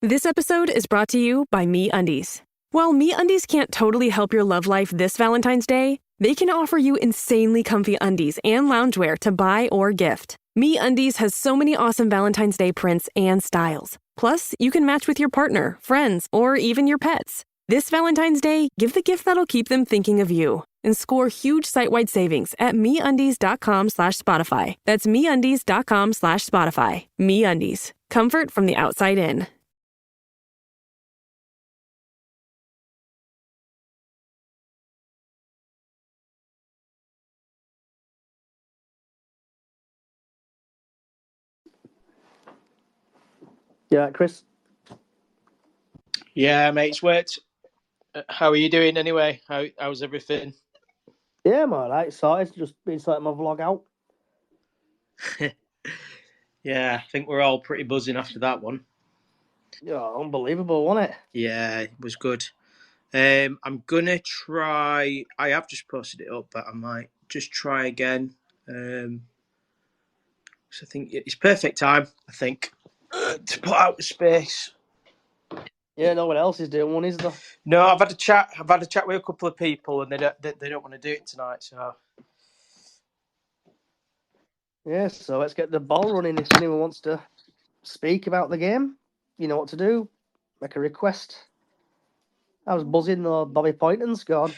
This episode is brought to you by MeUndies. While MeUndies can't totally help your love life this Valentine's Day, they can offer you insanely comfy undies and loungewear to buy or gift. MeUndies has so many awesome Valentine's Day prints and styles. Plus, you can match with your partner, friends, or even your pets. This Valentine's Day, give the gift that'll keep them thinking of you and score huge site-wide savings at MeUndies.com/Spotify. That's MeUndies.com/Spotify. MeUndies. Comfort from the outside in. Yeah, Chris? Yeah, mate, it's worked. How are you doing anyway? How's everything? Yeah, I'm alright. Sorted. Just been sorting my vlog out. Yeah, I think we're all pretty buzzing after that one. Yeah, unbelievable, wasn't it? Yeah, it was good. I'm gonna try. I have just posted it up, but I might just try again. So I think it's perfect time. I think to put out the space. Yeah, no one else is doing one, is there? No, I've had a chat. I've had a chat with a couple of people, and they don't want to do it tonight. So Yeah, so let's get the ball running. If anyone wants to speak about the game, you know what to do. Make a request. I was buzzing though. Bobby Poynton scored.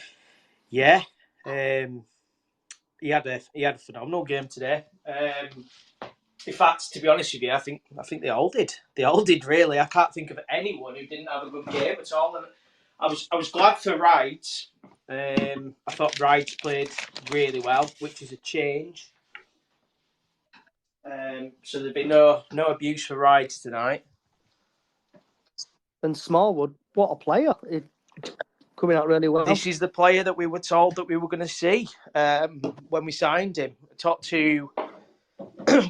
yeah, he had a phenomenal game today. In fact, to be honest with you, I think they all did. They all did really. I can't think of anyone who didn't have a good game at all. And I was glad for Wright. I thought Wright played really well, which is a change. So there'd be no abuse for Wright tonight. And Smallwood, what a player! It coming out really well. This is the player that we were told that we were going to see when we signed him.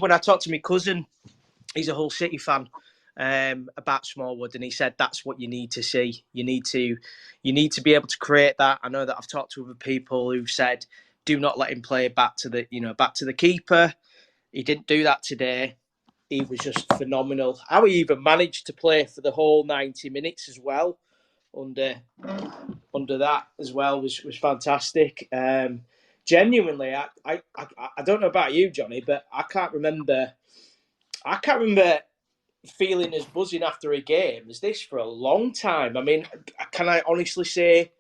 When I talked to my cousin, he's a Hull City fan, about Smallwood, and he said that's what you need to see. You need to be able to create that. I know that I've talked to other people who've said, do not let him play back to the keeper. He didn't do that today. He was just phenomenal. How he even managed to play for the whole 90 minutes as well, under that as well was fantastic. Genuinely, I don't know about you, Johnny, but I can't remember feeling as buzzing after a game as this for a long time. I mean, can I honestly say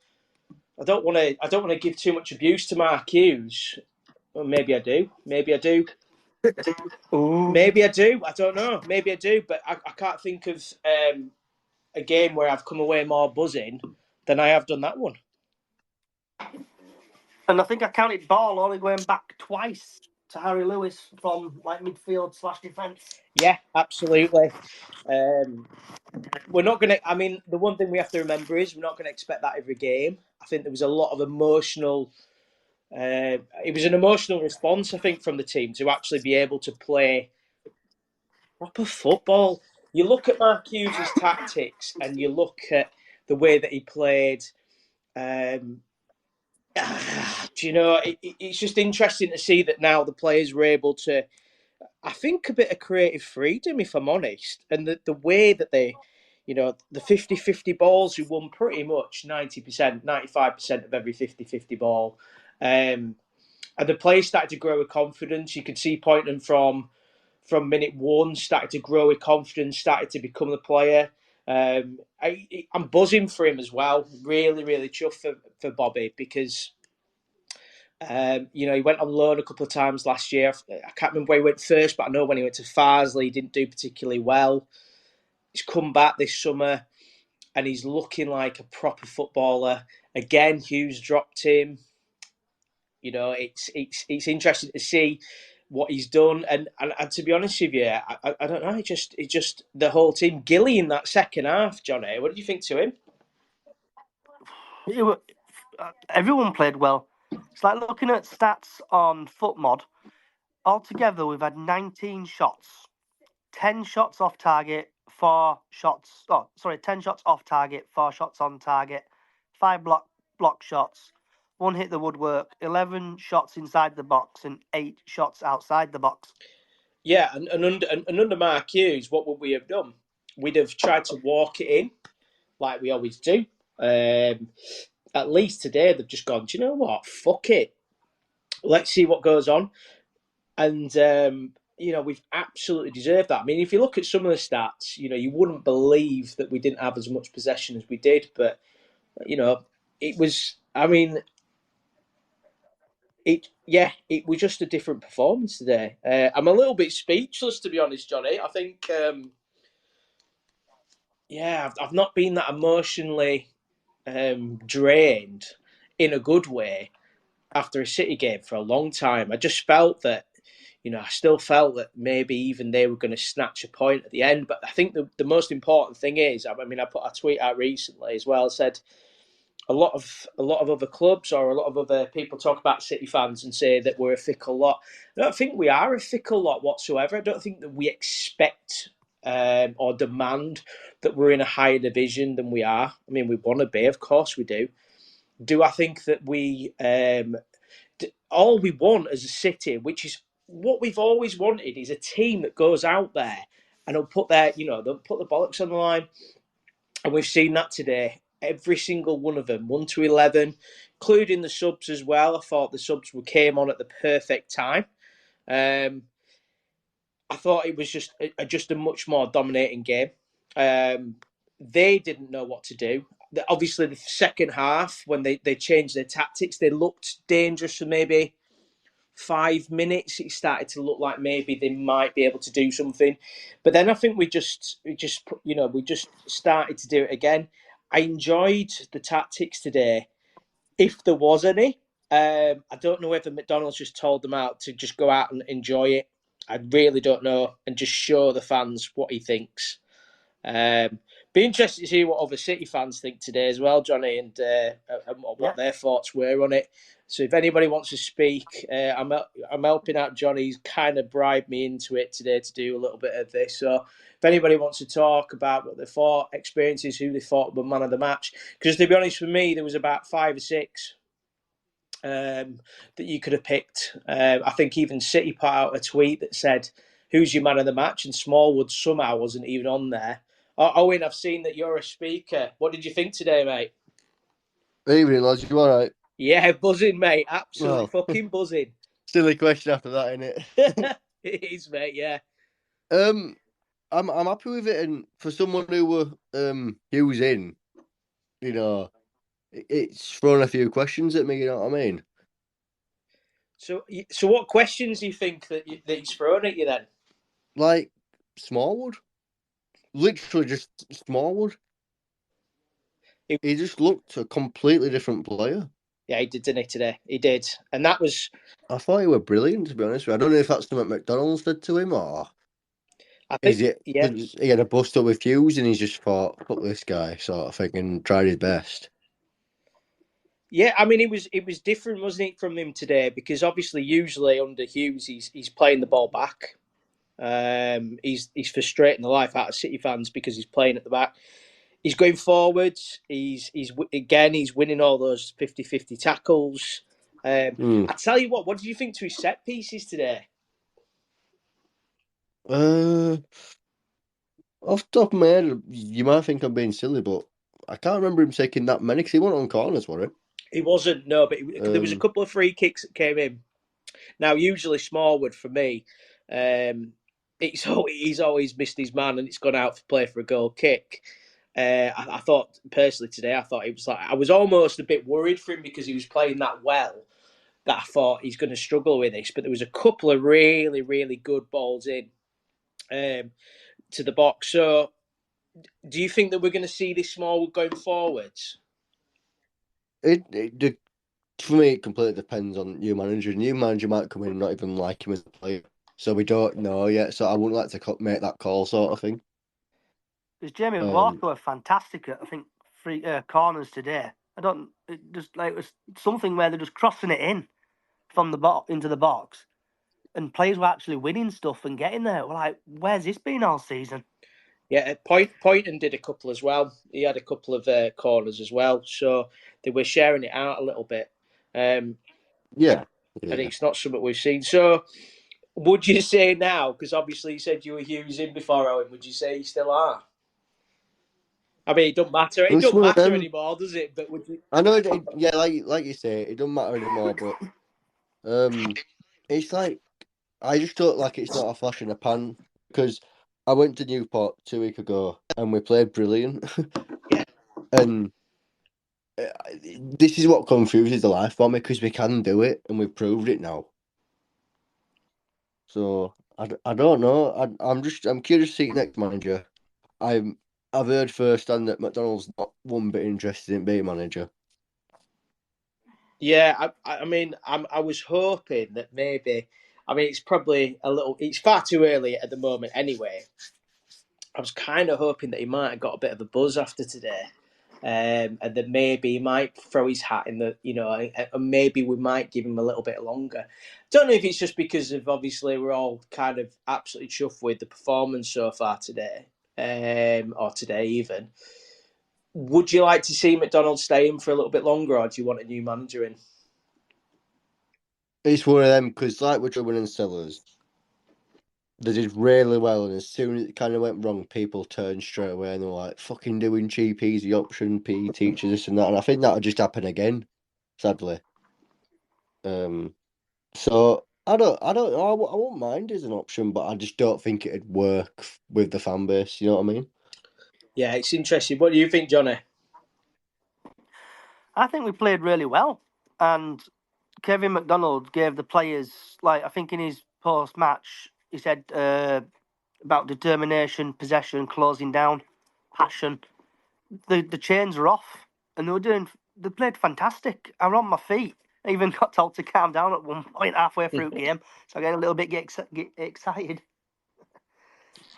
I don't want to give too much abuse to Mark Hughes? Well, maybe I do. Ooh. Maybe I do. I don't know. Maybe I do, but I can't think of a game where I've come away more buzzing than I have done that one. And I think I counted ball only going back twice to Harry Lewis from like midfield / defence. Yeah, absolutely. We're not going to. I mean, the one thing we have to remember is we're not going to expect that every game. I think there was a lot of emotional. It was an emotional response, I think, from the team to actually be able to play proper football. You look at Mark Hughes' tactics and you look at the way that he played. It's just interesting to see that now the players were able to, I think, a bit of creative freedom, if I'm honest. And the way that they, the 50-50 balls, who won pretty much 90%, 95% of every 50-50 ball. And the players started to grow with confidence. You could see Poynton from minute one started to grow with confidence, started to become the player. I'm buzzing for him as well. Really, really chuffed for Bobby because, he went on loan a couple of times last year. I can't remember where he went first, but I know when he went to Farsley, he didn't do particularly well. He's come back this summer and he's looking like a proper footballer. Again, Hughes dropped him. It's interesting to see what he's done, and to be honest with you, I don't know. It just the whole team. Gilly in that second half, Johnny. What did you think to him? Everyone played well. It's like looking at stats on FootMod. Altogether, we've had 19 shots, 10 shots off target, 10 shots off target, 4 shots on target, 5 block shots. 1 hit the woodwork, 11 shots inside the box, and 8 shots outside the box. Yeah, and under Mark Hughes, what would we have done? we'd have tried to walk it in like we always do. At least today they've just gone, do you know what? Fuck it. Let's see what goes on. And, we've absolutely deserved that. I mean, if you look at some of the stats, you wouldn't believe that we didn't have as much possession as we did. But, it was, it was just a different performance today. I'm a little bit speechless, to be honest, Johnny. I think, I've not been that emotionally drained in a good way after a City game for a long time. I just felt that, I still felt that maybe even they were going to snatch a point at the end. But I think the most important thing is, I put a tweet out recently as well, said a lot of other clubs or a lot of other people talk about City fans and say that we're a fickle lot. I don't think we are a fickle lot whatsoever. I don't think that we expect or demand that we're in a higher division than we are. I mean, we want to be, of course we do. Do I think that we all we want as a city, which is what we've always wanted, is a team that goes out there and they'll put they'll put the bollocks on the line, and we've seen that today. Every single one of them, 1 to 11, including the subs as well. I thought the subs came on at the perfect time. I thought it was just a much more dominating game. They didn't know what to do. Obviously, the second half, when they changed their tactics, they looked dangerous for maybe 5 minutes. It started to look like maybe they might be able to do something, but then I think we just started to do it again. I enjoyed the tactics today, if there was any. I don't know whether McDonald's just told them out to just go out and enjoy it. I really don't know, and just show the fans what he thinks. Be interested to see what other City fans think today as well, Johnny, and what their thoughts were on it. So if anybody wants to speak, I'm helping out Johnny. He's kind of bribed me into it today to do a little bit of this. So if anybody wants to talk about what they thought, experiences, who they thought were man of the match, because to be honest with me, there was about 5 or 6 that you could have picked. I think even City put out a tweet that said, "Who's your man of the match?" and Smallwood somehow wasn't even on there. Owen, I've seen that you're a speaker. What did you think today, mate? Evening, lads. You all right? Yeah, buzzing, mate. Absolutely fucking buzzing. Silly question after that, isn't it? It is, mate. Yeah. I'm happy with it, and for someone who were using, it's thrown a few questions at me. You know what I mean? So what questions do you think that he's thrown at you then? Like Smallwood, literally just Smallwood. He just looked a completely different player. Yeah, he did, didn't he, today? He did. And that was... I thought he were brilliant, to be honest with you. I don't know if that's something McDonald's did to him, or... Is it? Yeah. He had a bust up with Hughes and he's just thought, fuck this guy, sort of thing, and tried his best. Yeah, I mean, it was different, wasn't it, from him today? Because obviously, usually under Hughes, he's playing the ball back. He's frustrating the life out of City fans because he's playing at the back. He's going forwards. He's winning all those 50-50 tackles. I tell you what did you think to his set pieces today? Off the top of my head, you might think I'm being silly, but I can't remember him taking that many because he wasn't on corners, was it? He wasn't, no, but there was a couple of free kicks that came in. Now, usually Smallwood for me, he's always missed his man and it's gone out for play for a goal kick. I thought personally today, it was like I was almost a bit worried for him because he was playing that well that I thought he's going to struggle with this. But there was a couple of really, really good balls in to the box. So, do you think that we're going to see this Smallwood going forwards? For me, it completely depends on new manager. New manager might come in and not even like him as a player, so we don't know yet. So I wouldn't like to make that call, sort of thing. Because Jamie Walker were fantastic at, I think, free corners today. It was something where they're just crossing it in from the box into the box, and players were actually winning stuff and getting there. We're like, where's this been all season? Yeah, Poynton did a couple as well. He had a couple of corners as well, so they were sharing it out a little bit. And it's not something we've seen. So, would you say now? Because obviously you said you were using before, Owen. Would you say you still are? I mean, it don't matter. It don't matter anymore, does it? But would you? I know. Yeah, like you say, it don't matter anymore. But it's like I just thought like it's not a flash in the pan because I went to Newport 2 weeks ago and we played brilliant. Yeah. And this is what confuses the life for me because we can do it and we've proved it now. So I don't know. I'm curious to see next manager. I've heard firsthand that McDonald's not one bit interested in being manager. Yeah, I mean, I was hoping that maybe. I mean, it's probably a little. It's far too early at the moment, anyway. I was kind of hoping that he might have got a bit of a buzz after today, and that maybe he might throw his hat in the, and maybe we might give him a little bit longer. Don't know if it's just because of obviously we're all kind of absolutely chuffed with the performance so far today, or today even. Would you like to see McDonald stay in for a little bit longer, or do you want a new manager in? It's one of them because, like with Drummond and Sellers, they did really well, and as soon as it kind of went wrong, people turned straight away and they were like, "Fucking doing cheap, easy option, PE teachers, this and that." And I think that'll just happen again, sadly. So I won't mind as an option, but I just don't think it'd work with the fan base. You know what I mean? Yeah, it's interesting. What do you think, Johnny? I think we played really well, and Kevin McDonald gave the players, like I think in his post-match, he said about determination, possession, closing down, passion. The chains are off, and they played fantastic. I was on my feet. I even got told to calm down at one point halfway through the game, so I get a little bit get excited.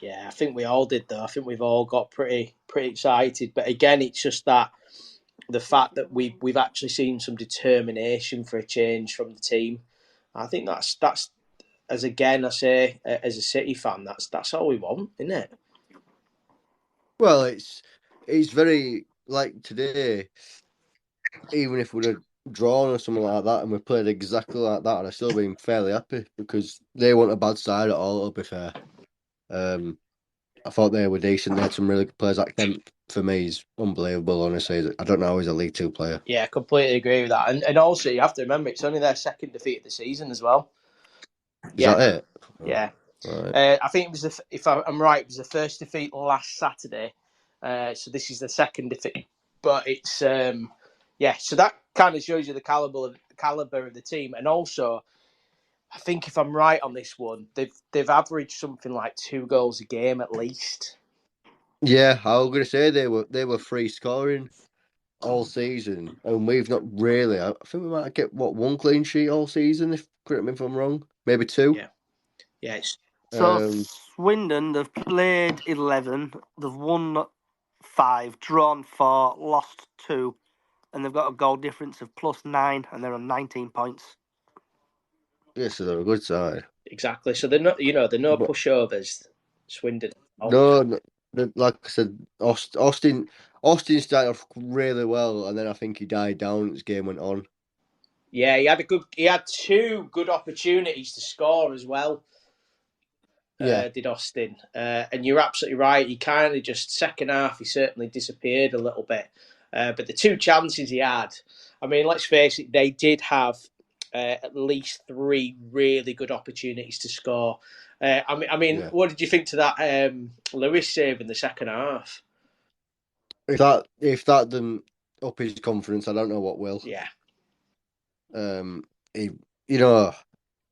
Yeah, I think we all did though. I think we've all got pretty excited. But again, it's just that the fact that we've actually seen some determination for a change from the team. I think that's as again I say as a City fan, that's all we want, isn't it? Well, it's very like today. Even if we'd have drawn or something like that, and we played exactly like that, I'd have still been fairly happy because they weren't a bad side at all. To be fair, I thought they were decent. They had some really good players. That Kemp for me is unbelievable. Honestly, I don't know how he's a League Two player. Yeah, completely agree with that. And also you have to remember it's only their second defeat of the season as well. Is that it? Yeah. Right. I think it was if I'm right, it was the first defeat last Saturday. So this is the second defeat, but it's so that kind of shows you the caliber of the team, and also I think if I'm right on this one, they've averaged something like 2 goals a game at least. Yeah, I was going to say they were free scoring all season, and we've not really. I think we might get one clean sheet all season. If correct me if I'm wrong, maybe 2. Yeah. So Swindon, they've played 11, they've won 5, drawn 4, lost 2, and they've got a goal difference of +9, and they're on 19 points. Yeah, so they're a good side. Exactly. So they're not, they're no pushovers. Swindon. No, like I said, Austin started off really well, and then I think he died down as the game went on. Yeah, he had 2 good opportunities to score as well. Did Austin. And you're absolutely right. He kind of just second half, he certainly disappeared a little bit. But the 2 chances he had, I mean, let's face it, they did have at least 3 really good opportunities to score. What did you think to that Lewis save in the second half? If that didn't up his confidence, I don't know what will. Yeah.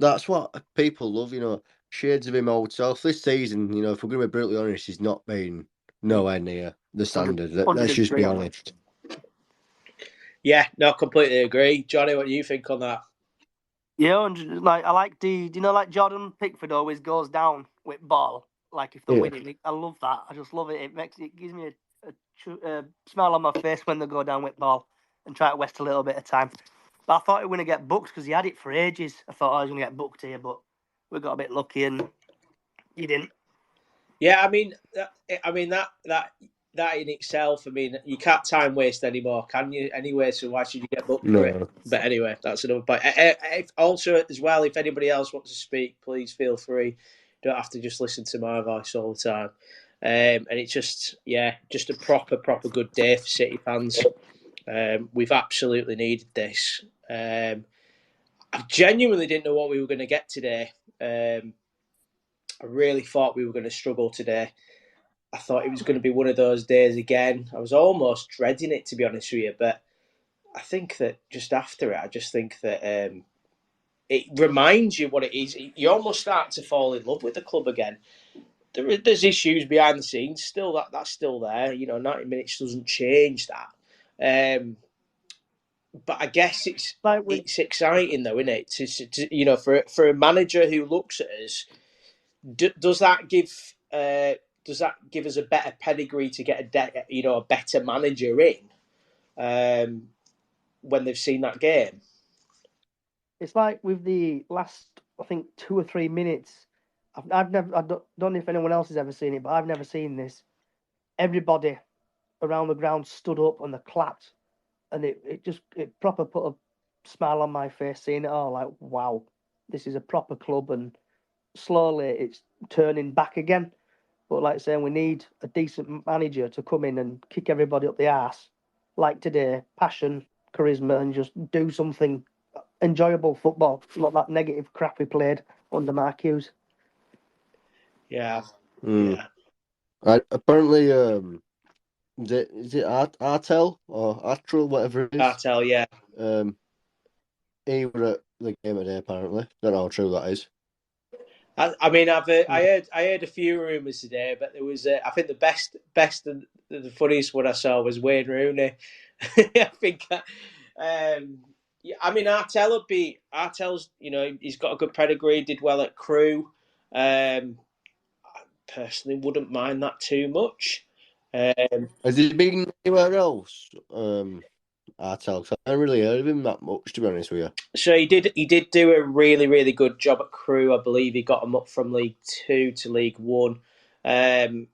That's what people love. Shades of him old self. This season, if we're going to be brutally honest, he's not been nowhere near the standard. Let's just be honest. Yeah, no, completely agree. Johnny, what do you think on that? Yeah, and I like do you know like Jordan Pickford always goes down with ball, like if they're winning. I love that. I just love it. It gives me a smile on my face when they go down with ball and try to waste a little bit of time. But I thought he was going to get booked because he had it for ages. I thought I was going to get booked here, but we got a bit lucky and he didn't. Yeah, I mean that in itself, you can't time waste anymore, can you? Anyway, so why should you get booked for it? But anyway, that's another point. Also, as well, if anybody else wants to speak, please feel free. You don't have to just listen to my voice all the time. And it's just a proper good day for City fans. We've absolutely needed this. I genuinely didn't know what we were going to get today. I really thought we were going to struggle today. I thought it was going to be one of those days again. I was almost dreading it, to be honest with you. But I think that just after it, I just think that it reminds you what it is. You almost start to fall in love with the club again. There's issues behind the scenes still. That's still there. 90 minutes doesn't change that. But I guess it's exciting though, isn't it? For a manager who looks at us, does that give us a better pedigree to get a better manager in when they've seen that game? It's like with the last, I think, 2 or 3 minutes. I don't know if anyone else has ever seen it, but I've never seen this. Everybody around the ground stood up and they clapped, and it proper put a smile on my face seeing it all. Like, wow, this is a proper club, and slowly it's turning back again. But like saying, we need a decent manager to come in and kick everybody up the arse, like today, passion, charisma, and just do something enjoyable football, not that negative crap we played under Mark Hughes. Yeah. Apparently, is it Artel or Artrell, whatever it is? Artel, yeah. He was at the game today, apparently. Don't know how true that is. I mean, I heard a few rumours today, but there was I think the best and the funniest one I saw was Wayne Rooney. I think. I mean, Artel's. He's got a good pedigree. Did well at Crewe. I personally wouldn't mind that too much. Has he been anywhere else? Artel, I haven't really heard of him that much, to be honest with you. So he did do a really, really good job at Crewe. I believe he got him up from League 2 to League 1. I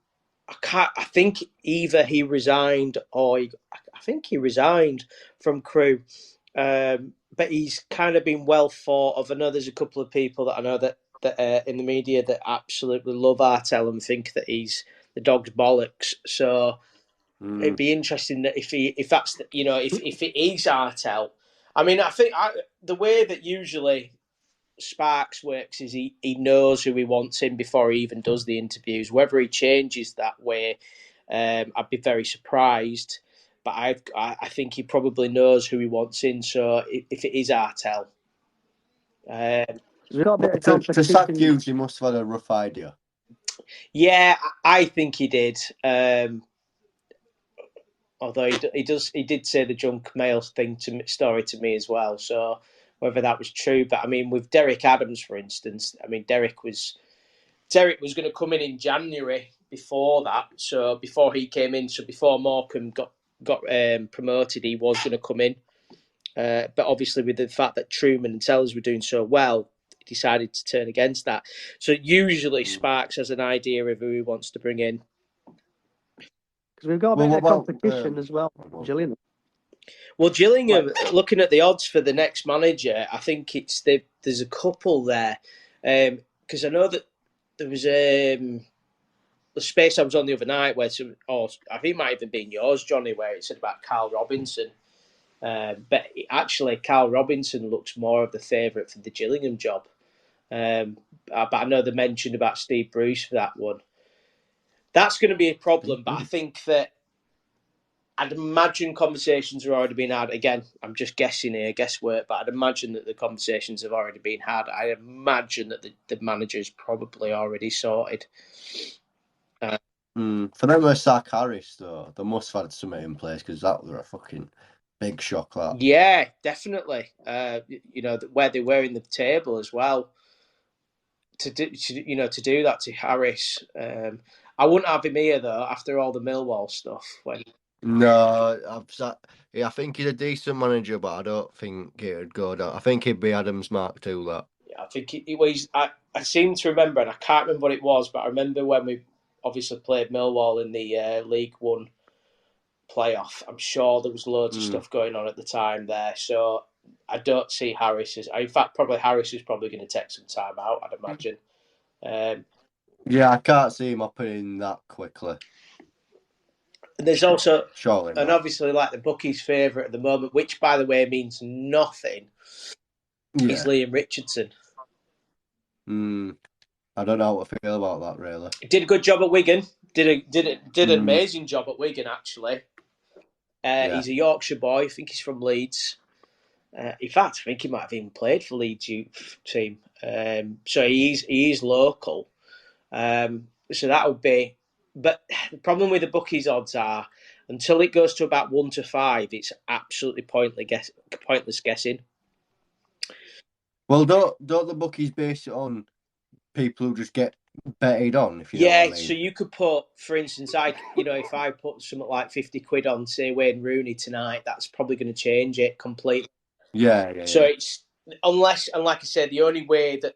think either he resigned or I think he resigned from Crewe. But he's kind of been well thought of. I know there's a couple of people that I know that in the media that absolutely love Artel and think that he's the dog's bollocks. So it'd be interesting that if it is Artel. I mean, I think the way that usually Sparks works is he knows who he wants in before he even does the interviews. Whether he changes that way, I'd be very surprised. But I think he probably knows who he wants in. So if it is Artel, to sack Hughes, he must have had a rough idea. Yeah, I think he did. Although he did say the junk mail story to me as well. So whether that was true, but I mean, with Derek Adams, for instance, I mean, Derek was going to come in January before that. So before he came in, so before Morecambe got promoted, he was going to come in. But obviously, with the fact that Truman and Sellers were doing so well, he decided to turn against that. So usually Sparks has an idea of who he wants to bring in. Because we've got a bit of competition as well, Gillingham. Well, Gillingham, looking at the odds for the next manager, I think there's a couple there. Because I know that there was the space I was on the other night where I think it might have even been yours, Johnny, where it said about Carl Robinson. But actually, Carl Robinson looks more of the favourite for the Gillingham job. But I know they mentioned about Steve Bruce for that one. That's going to be a problem, but I think that I'd imagine conversations are already being had. Again, I'm just guessing here, guesswork, but I'd imagine that the conversations have already been had. I imagine that the manager is probably already sorted. For them to sack Harris, though, they must have had something in place because that was a fucking big shock. That. Yeah, definitely. Where they were in the table as well. To do that to Harris, I wouldn't have him here though after all the Millwall stuff. No, I think he's a decent manager, but I don't think it would go down. I think he'd be Adams Mark too. That. Yeah, I think he was. I seem to remember, and I can't remember what it was, but I remember when we obviously played Millwall in the League One playoff. I'm sure there was loads of stuff going on at the time there, so I don't see Harris as. In fact, probably Harris is probably going to take some time out. I'd imagine. Yeah, I can't see him opening that quickly. And there's also, Surely and not. obviously, like the bookies' favourite at the moment, which by the way means nothing, is Yeah. Liam Richardson. I don't know what I feel about that really. He did a good job at Wigan. Did an Mm, amazing job at Wigan actually. yeah. He's a Yorkshire boy. I think he's from Leeds. In fact, I think he might have even played for Leeds youth team. So he is local. So that would be. But the problem with the bookies odds are, until it goes to about 1 to 5, it's absolutely pointless guessing. Well, don't the bookies base it on people who just get betted on, if you know what I Yeah, so mean? you could put, for instance, if I put something like 50 quid on, say, Wayne Rooney tonight, that's probably going to change it completely. Yeah, So yeah. it's unless, and like I said, the only way that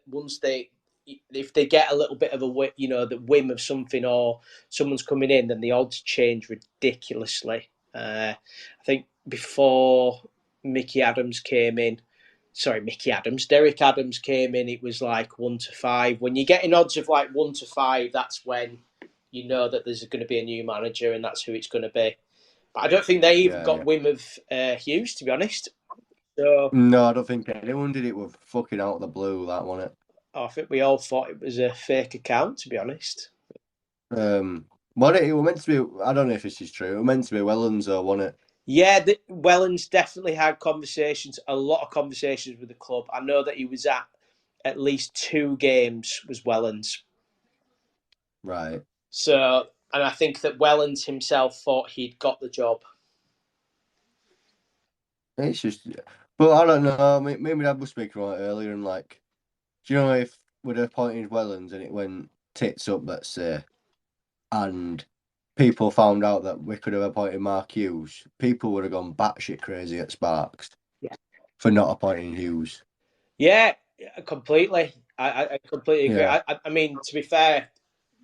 if they get a little bit of the whim of something or someone's coming in, then the odds change ridiculously. I think before Mickey Adams came in, Derek Adams came in, it was like 1 to 5. When you're getting odds of like 1 to 5, that's when you know that there's going to be a new manager and that's who it's going to be. But I don't think they even Yeah. got whim of Hughes, to be honest. So No, I don't think anyone did it with fucking out of the blue, that one it. I think we all thought it was a fake account, to be honest. What it was meant to be, I don't know if this is true. It was meant to be Wellens or wasn't it? Yeah, Wellens definitely had a lot of conversations with the club. I know that he was at least 2 games, was Wellens. Right. So, and I think that Wellens himself thought he'd got the job. It's just, but I don't know. Maybe Dad was speaking right earlier, and like, do you know if we'd appointed Wellens and it went tits up, let's say, and people found out that we could have appointed Mark Hughes, people would have gone batshit crazy at Sparks Yeah, for not appointing Hughes. yeah, completely. I completely agree. Yeah, I mean, to be fair,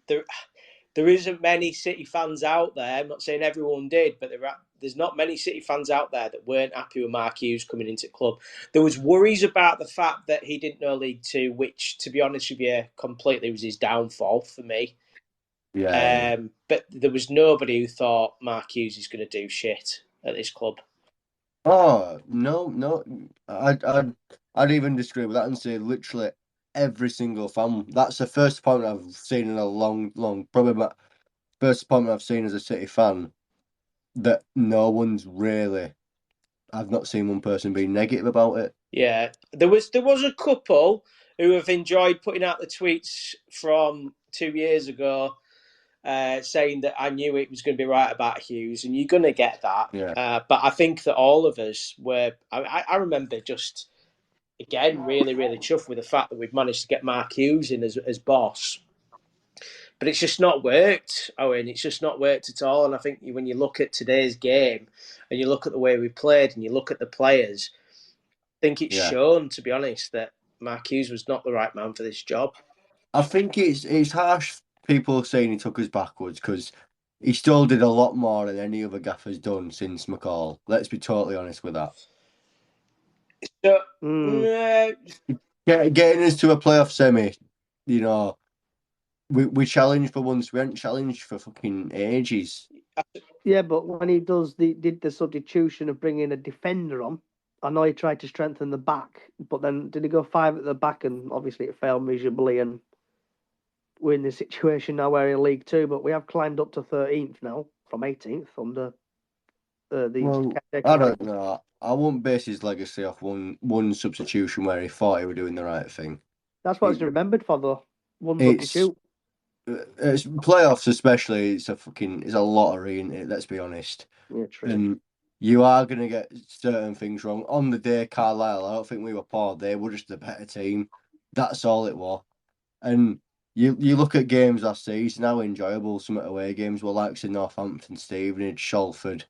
there there isn't many City fans out there. I'm not saying everyone did, but there's not many City fans out there that weren't happy with Mark Hughes coming into the club. There was worries about the fact that he didn't know League Two, which, to be honest with you, completely was his downfall for me. yeah. But there was nobody who thought Mark Hughes is going to do shit at this club. Oh no, I'd even disagree with that and say literally every single fan. That's the first appointment I've seen in a long, probably my first appointment I've seen as a City fan that no one's really. I've not seen one person be negative about it. Yeah, there was a couple who have enjoyed putting out the tweets from 2 years ago, saying that I knew it was going to be right about Hughes, and you're going to get that. Yeah, But I think that all of us were. I remember just again really really chuffed with the fact that we've managed to get Mark Hughes in as boss. But it's just not worked, Owen. It's just not worked at all. And I think when you look at today's game and you look at the way we played and you look at the players, I think it's yeah. shown, to be honest, that Mark Hughes was not the right man for this job. I think it's harsh people saying he took us backwards because he still did a lot more than any other gaffer's done since McCall. Let's be totally honest with that. So, Getting us to a playoff semi, you know, we challenged for once. We hadn't challenged for fucking ages. Yeah, but when he did the substitution of bringing a defender on, I know he tried to strengthen the back, but then did he go 5 at the back, and obviously it failed miserably, and we're in this situation now where in League Two, but we have climbed up to 13th now from 18th under these. Well, I don't know. I won't base his legacy off one substitution where he thought he was doing the right thing. That's what it's remembered for, though. One It's substitute. it's playoffs especially. It's a lottery, isn't it? Let's be honest. Yeah, true. And you are going to get certain things wrong. On the day, Carlisle, I don't think we were poor. They were just a better team. That's all it was. And you look at games last season, how enjoyable some away games were, like in Northampton, Stevenage, Shalford,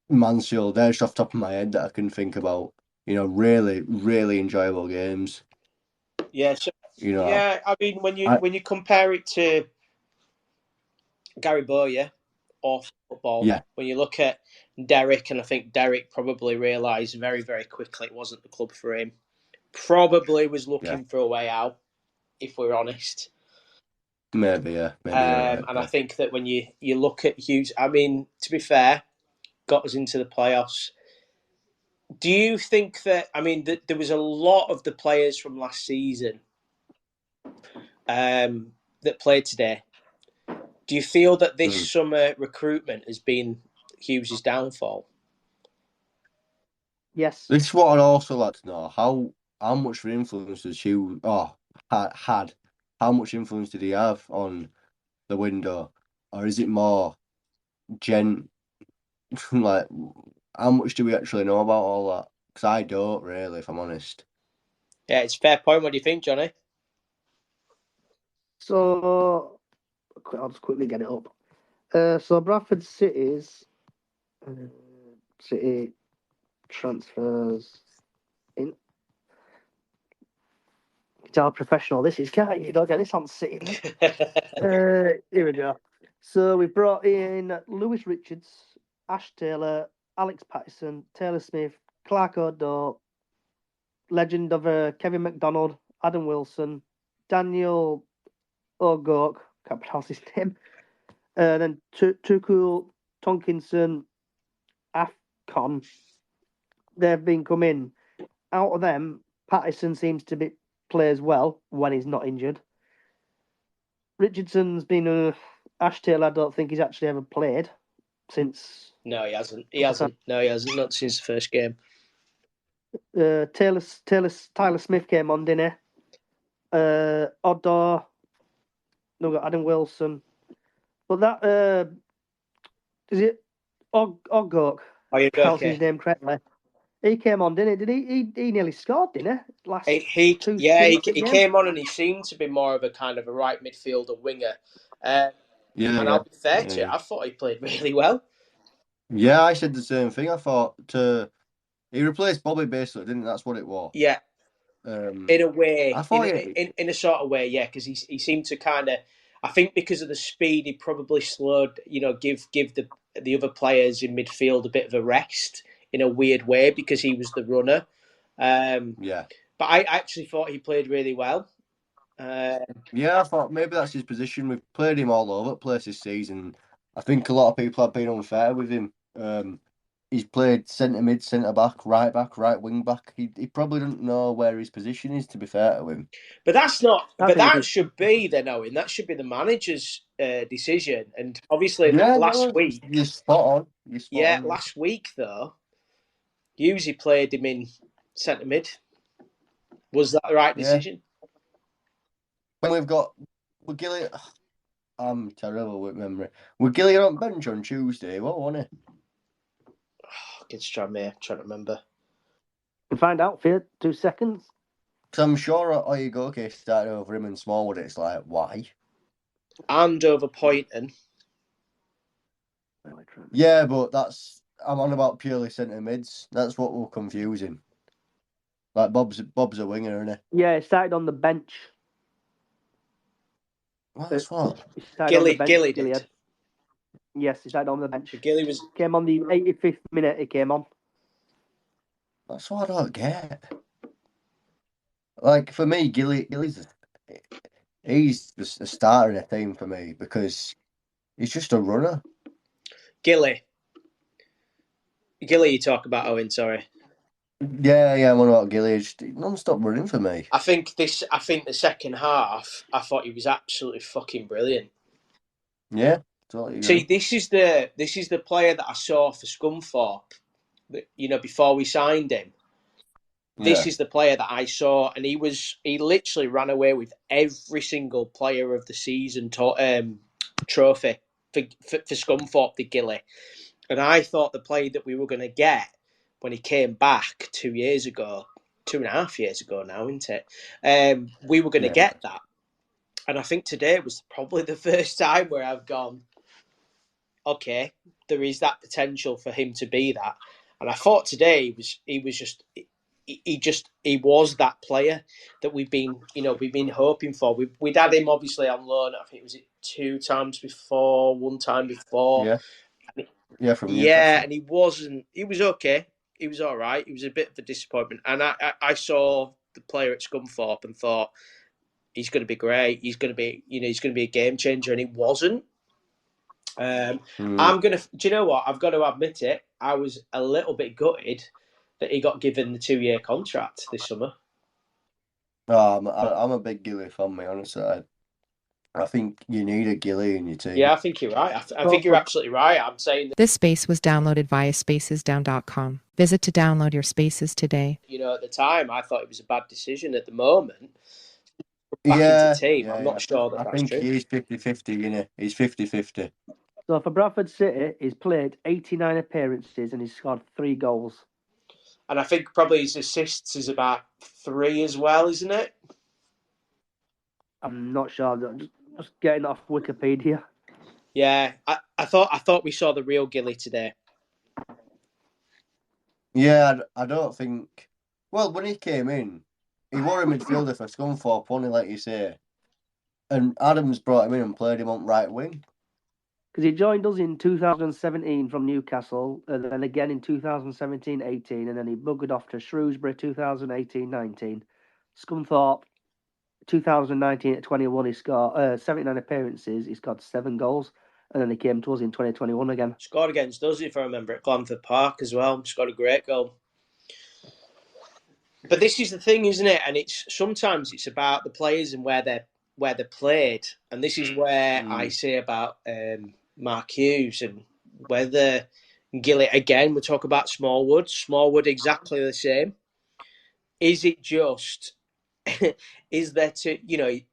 Mansfield. They're just off the top of my head that I can think about. You know, really, really enjoyable games. yeah, so, You know, yeah. I mean, when you compare it to Gary Bowyer or football, yeah, when you look at Derek, and I think Derek probably realised very, very quickly it wasn't the club for him. Probably was yeah. looking for a way out, if we're honest. Maybe, yeah. Maybe you're right. And I think that when you look at Hughes, I mean, to be fair, got us into the playoffs. Do you think that, I mean, there was a lot of the players from last season that played today. Do you feel that this summer recruitment has been Hughes' downfall? Yes. This is what I'd also like to know. How much of an influence does Hughes had? How much influence did he have on the window? Or is it more like, how much do we actually know about all that? Because I don't really, if I'm honest. Yeah, it's a fair point. What do you think, Johnny? So I'll just quickly get it up. So Bradford City's City transfers in. It's how professional this is, can't you? Don't get this on City. Here we go. So we've brought in Lewis Richards, Ash Taylor, Alex Patterson, Taylor Smith, Clark O'Donnell, legend of Kevin McDonald, Adam Wilson, Daniel O'Gork, can't pronounce his name, then Tuku Tonkinson, Afcon. They've been coming. Out of them, Patterson seems to plays well when he's not injured. Richardson's been Ash Taylor. I don't think he's actually ever played since. No, he hasn't. He hasn't. No, he hasn't. Not since the first game. Tyler Smith came on, didn't he? Odor. No, got Adam Wilson. But that is it. Ogok. Oh, you're Pronouncing okay. his name correctly. He came on, didn't he? Did he nearly scored, didn't he? Last He game? came on and he seemed to be more of a kind of a right midfielder winger. And I'll be fair to you, I thought he played really well. Yeah, I said the same thing. I thought he replaced Bobby basically, didn't he? That's what it was. Yeah. In a way, I thought in a sort of way, yeah, because he seemed to kind of, I think because of the speed, he probably slowed, give the other players in midfield a bit of a rest in a weird way because he was the runner. Yeah. But I actually thought he played really well. Yeah, I thought maybe that's his position. We've played him all over the place this season. I think a lot of people have been unfair with him. He's played centre mid, centre back, right wing back. He probably doesn't know where his position is, to be fair to him. But that's not. But that should be then, Owen. That should be the manager's decision. And obviously, last week, you're spot on. Last week though, Hughes played him in centre mid. Was that the right decision? When we've got Gilly, I'm terrible with memory. With Gilly on bench on Tuesday, what wasn't it? Against Tranmere, trying to remember. We'll find out for you. 2 seconds. Because I'm sure Oyegoke started over him and Smallwood. It's like, why? And over Poynton. Yeah, but I'm on about purely centre mids. That's what we're confusing. Like Bob's a winger, isn't he? Yeah, he started on the bench. That's what? Gilly did. Yes, he started on the bench. Gilly came on the 85th minute. He came on. That's what I don't get. Like for me, Gilly's he's just a starter in a team for me because he's just a runner. Gilly, you talk about Owen. Sorry. Yeah, I'm on about Gilly. Just non-stop running for me. I think the second half, I thought he was absolutely fucking brilliant. Yeah. Totally. See, this is the player that I saw for Scunthorpe. Before we signed him. This is the player that I saw, and he literally ran away with every single player of the season trophy for Scunthorpe, the Gilly. And I thought the player that we were going to get when he came back 2 years ago, 2.5 years ago now, isn't it? We were going to get that. And I think today was probably the first time where I've gone, okay, there is that potential for him to be that. And I thought today he was that player that we've been hoping for. We'd had him obviously on loan. I think it was 2 times before, 1 time before. Yeah, from Newcastle. And he was okay. He was all right. He was a bit of a disappointment. And I saw the player at Scunthorpe and thought, he's going to be great. He's going to be, he's going to be a game changer, and he wasn't. I'm going to. Do you know what? I've got to admit it. I was a little bit gutted that he got given the 2-year contract this summer. I'm a big Gilly fan, me, honestly. I think you need a Gilly in your team. Yeah, I think you're right. I think you're absolutely right. I'm saying that, This space was downloaded via spacesdown.com. Visit to download your spaces today. at the time, I thought it was a bad decision. At the moment, back into team, I'm not sure that's true. I think he's 50-50, you know. He's 50-50. So for Bradford City, he's played 89 appearances and he's scored 3 goals. And I think probably his assists is about 3 as well, isn't it? I'm not sure. Just getting off Wikipedia. Yeah, I thought we saw the real Gilly today. Yeah, I don't think. Well, when he came in, he were a midfielder for Scunthorpe, only like you say. And Adams brought him in and played him on right wing. Because he joined us in 2017 from Newcastle, and then again in 2017-18, and then he buggered off to Shrewsbury 2018-19. Scunthorpe 2019-21, he scored 79 appearances, he scored 7 goals, and then he came to us in 2021 again. Scored against us, if I remember, at Glanford Park as well. Scored a great goal. But this is the thing, isn't it? And sometimes it's about the players and where they're played, and this is where I say about Mark Hughes and whether Gilly, again, we talk about Smallwood exactly the same. Is it just, is the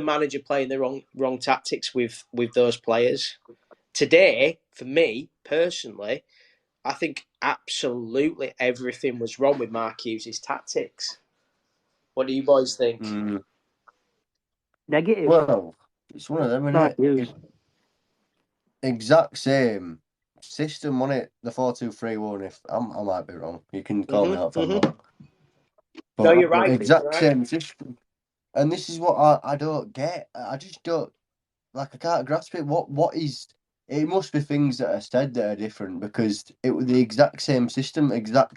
manager playing the wrong tactics with those players? Today, for me, personally, I think absolutely everything was wrong with Mark Hughes' tactics. What do you boys think? Negative. Well, it's one of them, isn't it? Exact same system on it, the 4-2-3-1. If I might be wrong, you can call me out if I'm wrong. But no, you're right. Exact same system, and this is what I don't get. I just don't I can't grasp it. What is? It must be things that are said that are different because it was the exact same system, well,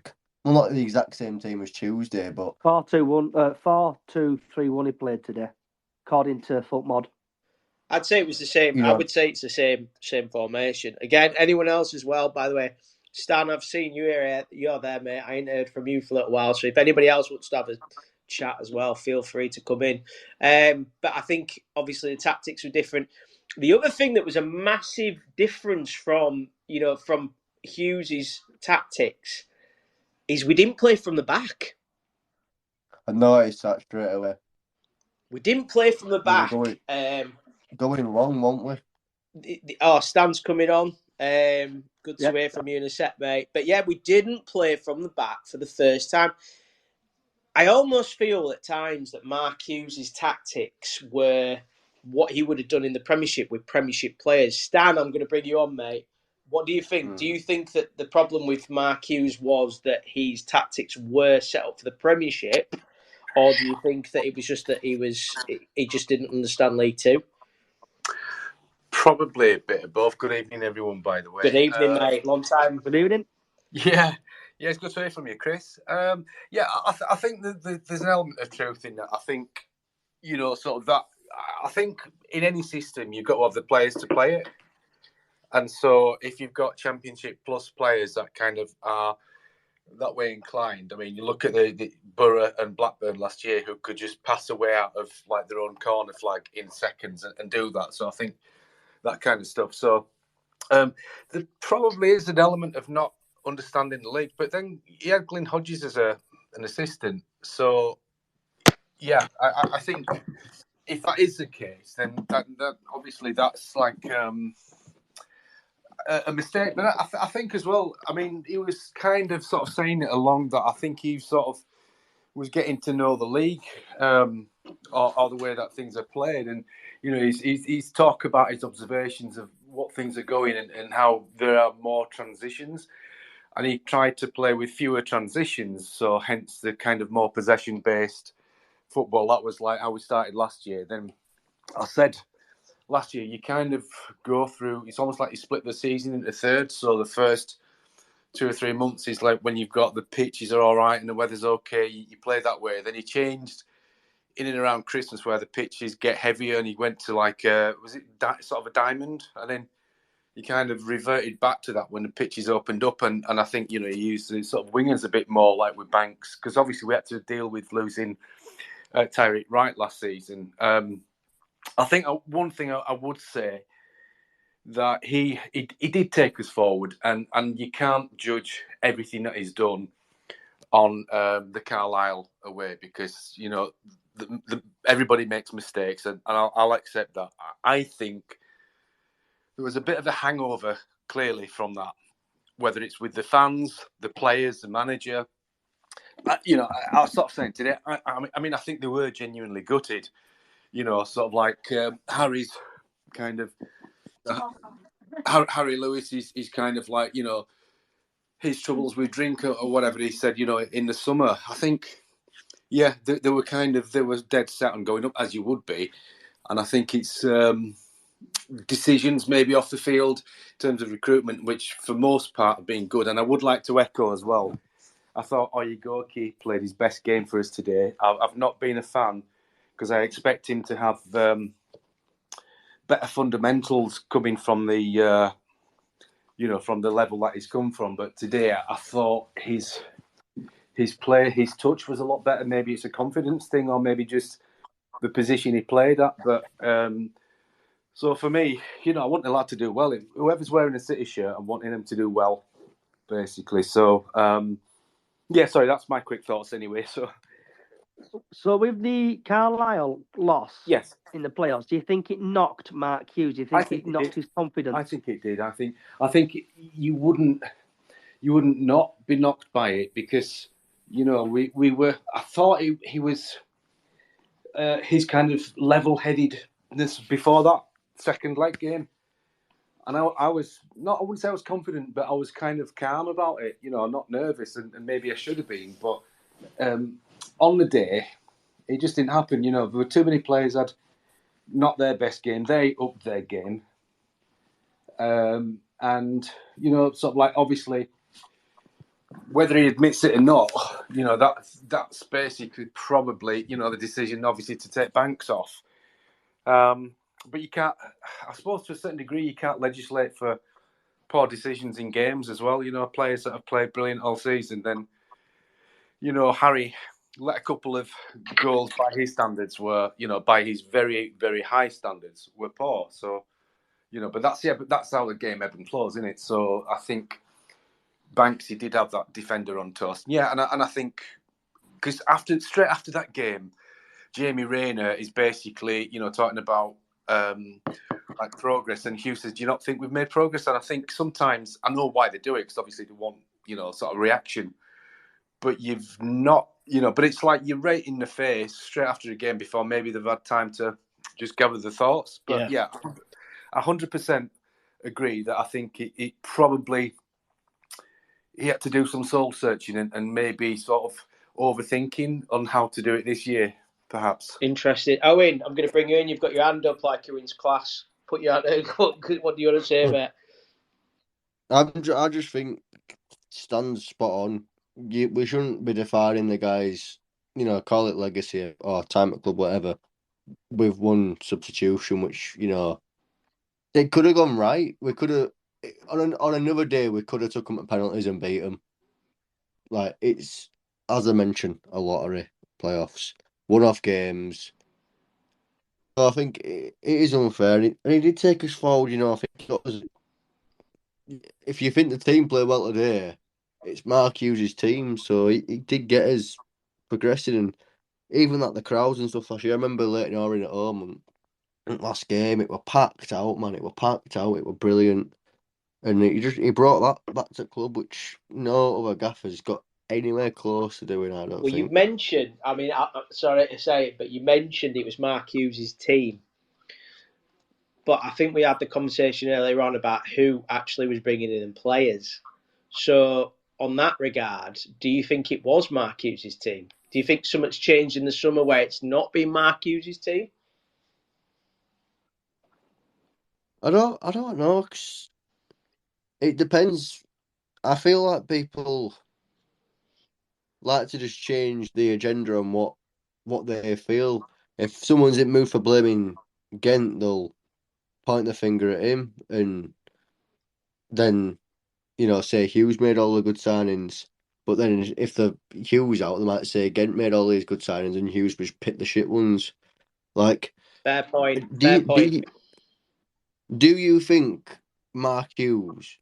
not the exact same team as Tuesday, but 4-2-3-1 he played today, according to FootMod. I'd say it was the same. I would say it's the same formation. Again, anyone else as well, by the way. Stan, I've seen you here. You're there, mate. I ain't heard from you for a little while. So if anybody else wants to have a chat as well, feel free to come in. But I think, obviously, the tactics were different. The other thing that was a massive difference from Hughes' tactics is we didn't play from the back. I noticed that straight away. We didn't play from the back. Going long, won't we? Stan's coming on. Good to hear from you in a sec, mate. But yeah, we didn't play from the back for the first time. I almost feel at times that Mark Hughes' tactics were what he would have done in the Premiership with Premiership players. Stan, I'm going to bring you on, mate. What do you think? Do you think that the problem with Mark Hughes was that his tactics were set up for the Premiership? Or do you think that it was just that he just didn't understand League Two? Probably a bit of both. Good evening, everyone, by the way. Good evening, mate. Long time. Good evening. Yeah, it's good to hear from you, Chris. I think that there's an element of truth in that. I think, sort of that. I think in any system, you've got to have the players to play it. And so if you've got Championship plus players that kind of are that way inclined, I mean, you look at the Borough and Blackburn last year who could just pass away out of like their own corner flag in seconds and do that. So I think that kind of stuff. So there probably is an element of not understanding the league. But then he had Glyn Hodges as an assistant. So, yeah, I think if that is the case, then that obviously that's like a mistake. But I think as well, I mean, he was kind of sort of saying it along that I think he sort of was getting to know the league or the way that things are played. And, he's talk about his observations of what things are going and how there are more transitions. And he tried to play with fewer transitions. So hence the kind of more possession-based football. That was like how we started last year. Then I said last year, you kind of go through, it's almost like you split the season into thirds. So the first 2 or 3 months is like when you've got the pitches are all right and the weather's okay, you play that way. Then he changed in and around Christmas where the pitches get heavier, and he went to like was it sort of a diamond, and then he kind of reverted back to that when the pitches opened up, and I think he used the sort of wingers a bit more like with Banks, because obviously we had to deal with losing Tyreek Wright last season. I think one thing I would say that he did take us forward, and you can't judge everything that he's done on the Carlisle away, because everybody makes mistakes, and I'll accept that. I think there was a bit of a hangover clearly from that, whether it's with the fans, the players, the manager. I was sort of saying today, I mean, I think they were genuinely gutted, sort of like Harry's kind of Harry Lewis is kind of like, his troubles with drink or whatever he said, in the summer. I think, yeah, they were dead set on going up, as you would be. And I think it's decisions maybe off the field in terms of recruitment, which for most part have been good. And I would like to echo as well, I thought Oyegoki played his best game for us today. I've not been a fan because I expect him to have better fundamentals coming from the from the level that he's come from. But today I thought his play, his touch was a lot better. Maybe it's a confidence thing, or maybe just the position he played at. But so for me, I want the lad to do well. If whoever's wearing a City shirt, I'm wanting him to do well, basically. So yeah, sorry, that's my quick thoughts anyway. So with the Carlisle loss Yes. in the playoffs, do you think it knocked Mark Hughes? Do you think it knocked his confidence? I think it did. I think you wouldn't not be knocked by it, because we were. I thought he was his kind of level-headedness before that second leg game, and I was not. I wouldn't say I was confident, but I was kind of calm about it. Not nervous, and maybe I should have been, but. On the day, it just didn't happen. There were too many players had not their best game. They upped their game, and sort of like, obviously, whether he admits it or not, that's basically probably the decision, obviously, to take Banks off. But you can't. I suppose to a certain degree, you can't legislate for poor decisions in games as well. Players that have played brilliant all season, then. Harry let a couple of goals by his standards were, by his very, very high standards, were poor. So, but that's how the game ebbs and flows, isn't it? So I think Banksy did have that defender on toast. Yeah, and I think because straight after that game, Jamie Rayner is basically, talking about like progress, and Hugh says, "Do you not think we've made progress?" And I think sometimes I know why they do it, because obviously they want, sort of reaction. But you've not, but it's like you're right in the face straight after a game before maybe they've had time to just gather the thoughts. But yeah 100% agree that I think it probably, he had to do some soul searching and maybe sort of overthinking on how to do it this year, perhaps. Interesting. Owen, I'm going to bring you in. You've got your hand up like you're in class. Put your hand up. What do you want to say, mate? I just think Stan's spot on. We shouldn't be defining the guys, call it legacy or time at club, whatever, with one substitution, which, it could have gone right. We could have, on another day, we could have took them to penalties and beat them. Like, it's, as I mentioned, a lottery, playoffs, one-off games. So I think it is unfair. And he did take us forward, I think that was, if you think the team played well today, it's Mark Hughes' team, so he did get us progressing, and even like the crowds and stuff last year. I remember Leighton Orient at home and last game, it were packed out, man. It were packed out. It were brilliant, and he brought that to the club, which no other gaffer's got anywhere close to doing. I don't think. You mentioned. I mean, I'm sorry to say it, but you mentioned it was Mark Hughes' team. But I think we had the conversation earlier on about who actually was bringing in players. So, on that regard, do you think it was Mark Hughes' team? Do you think something's changed in the summer where it's not been Mark Hughes' team? I don't know. 'Cause it depends. I feel like people like to just change the agenda on what what they feel. If someone's in mood for blaming Ghent, they'll point the finger at him and then, say Hughes made all the good signings. But then if the Hughes out, they might say Ghent made all these good signings and Hughes just picked the shit ones. Like, Fair point. do Fair you, do point. you, do you think Mark Hughes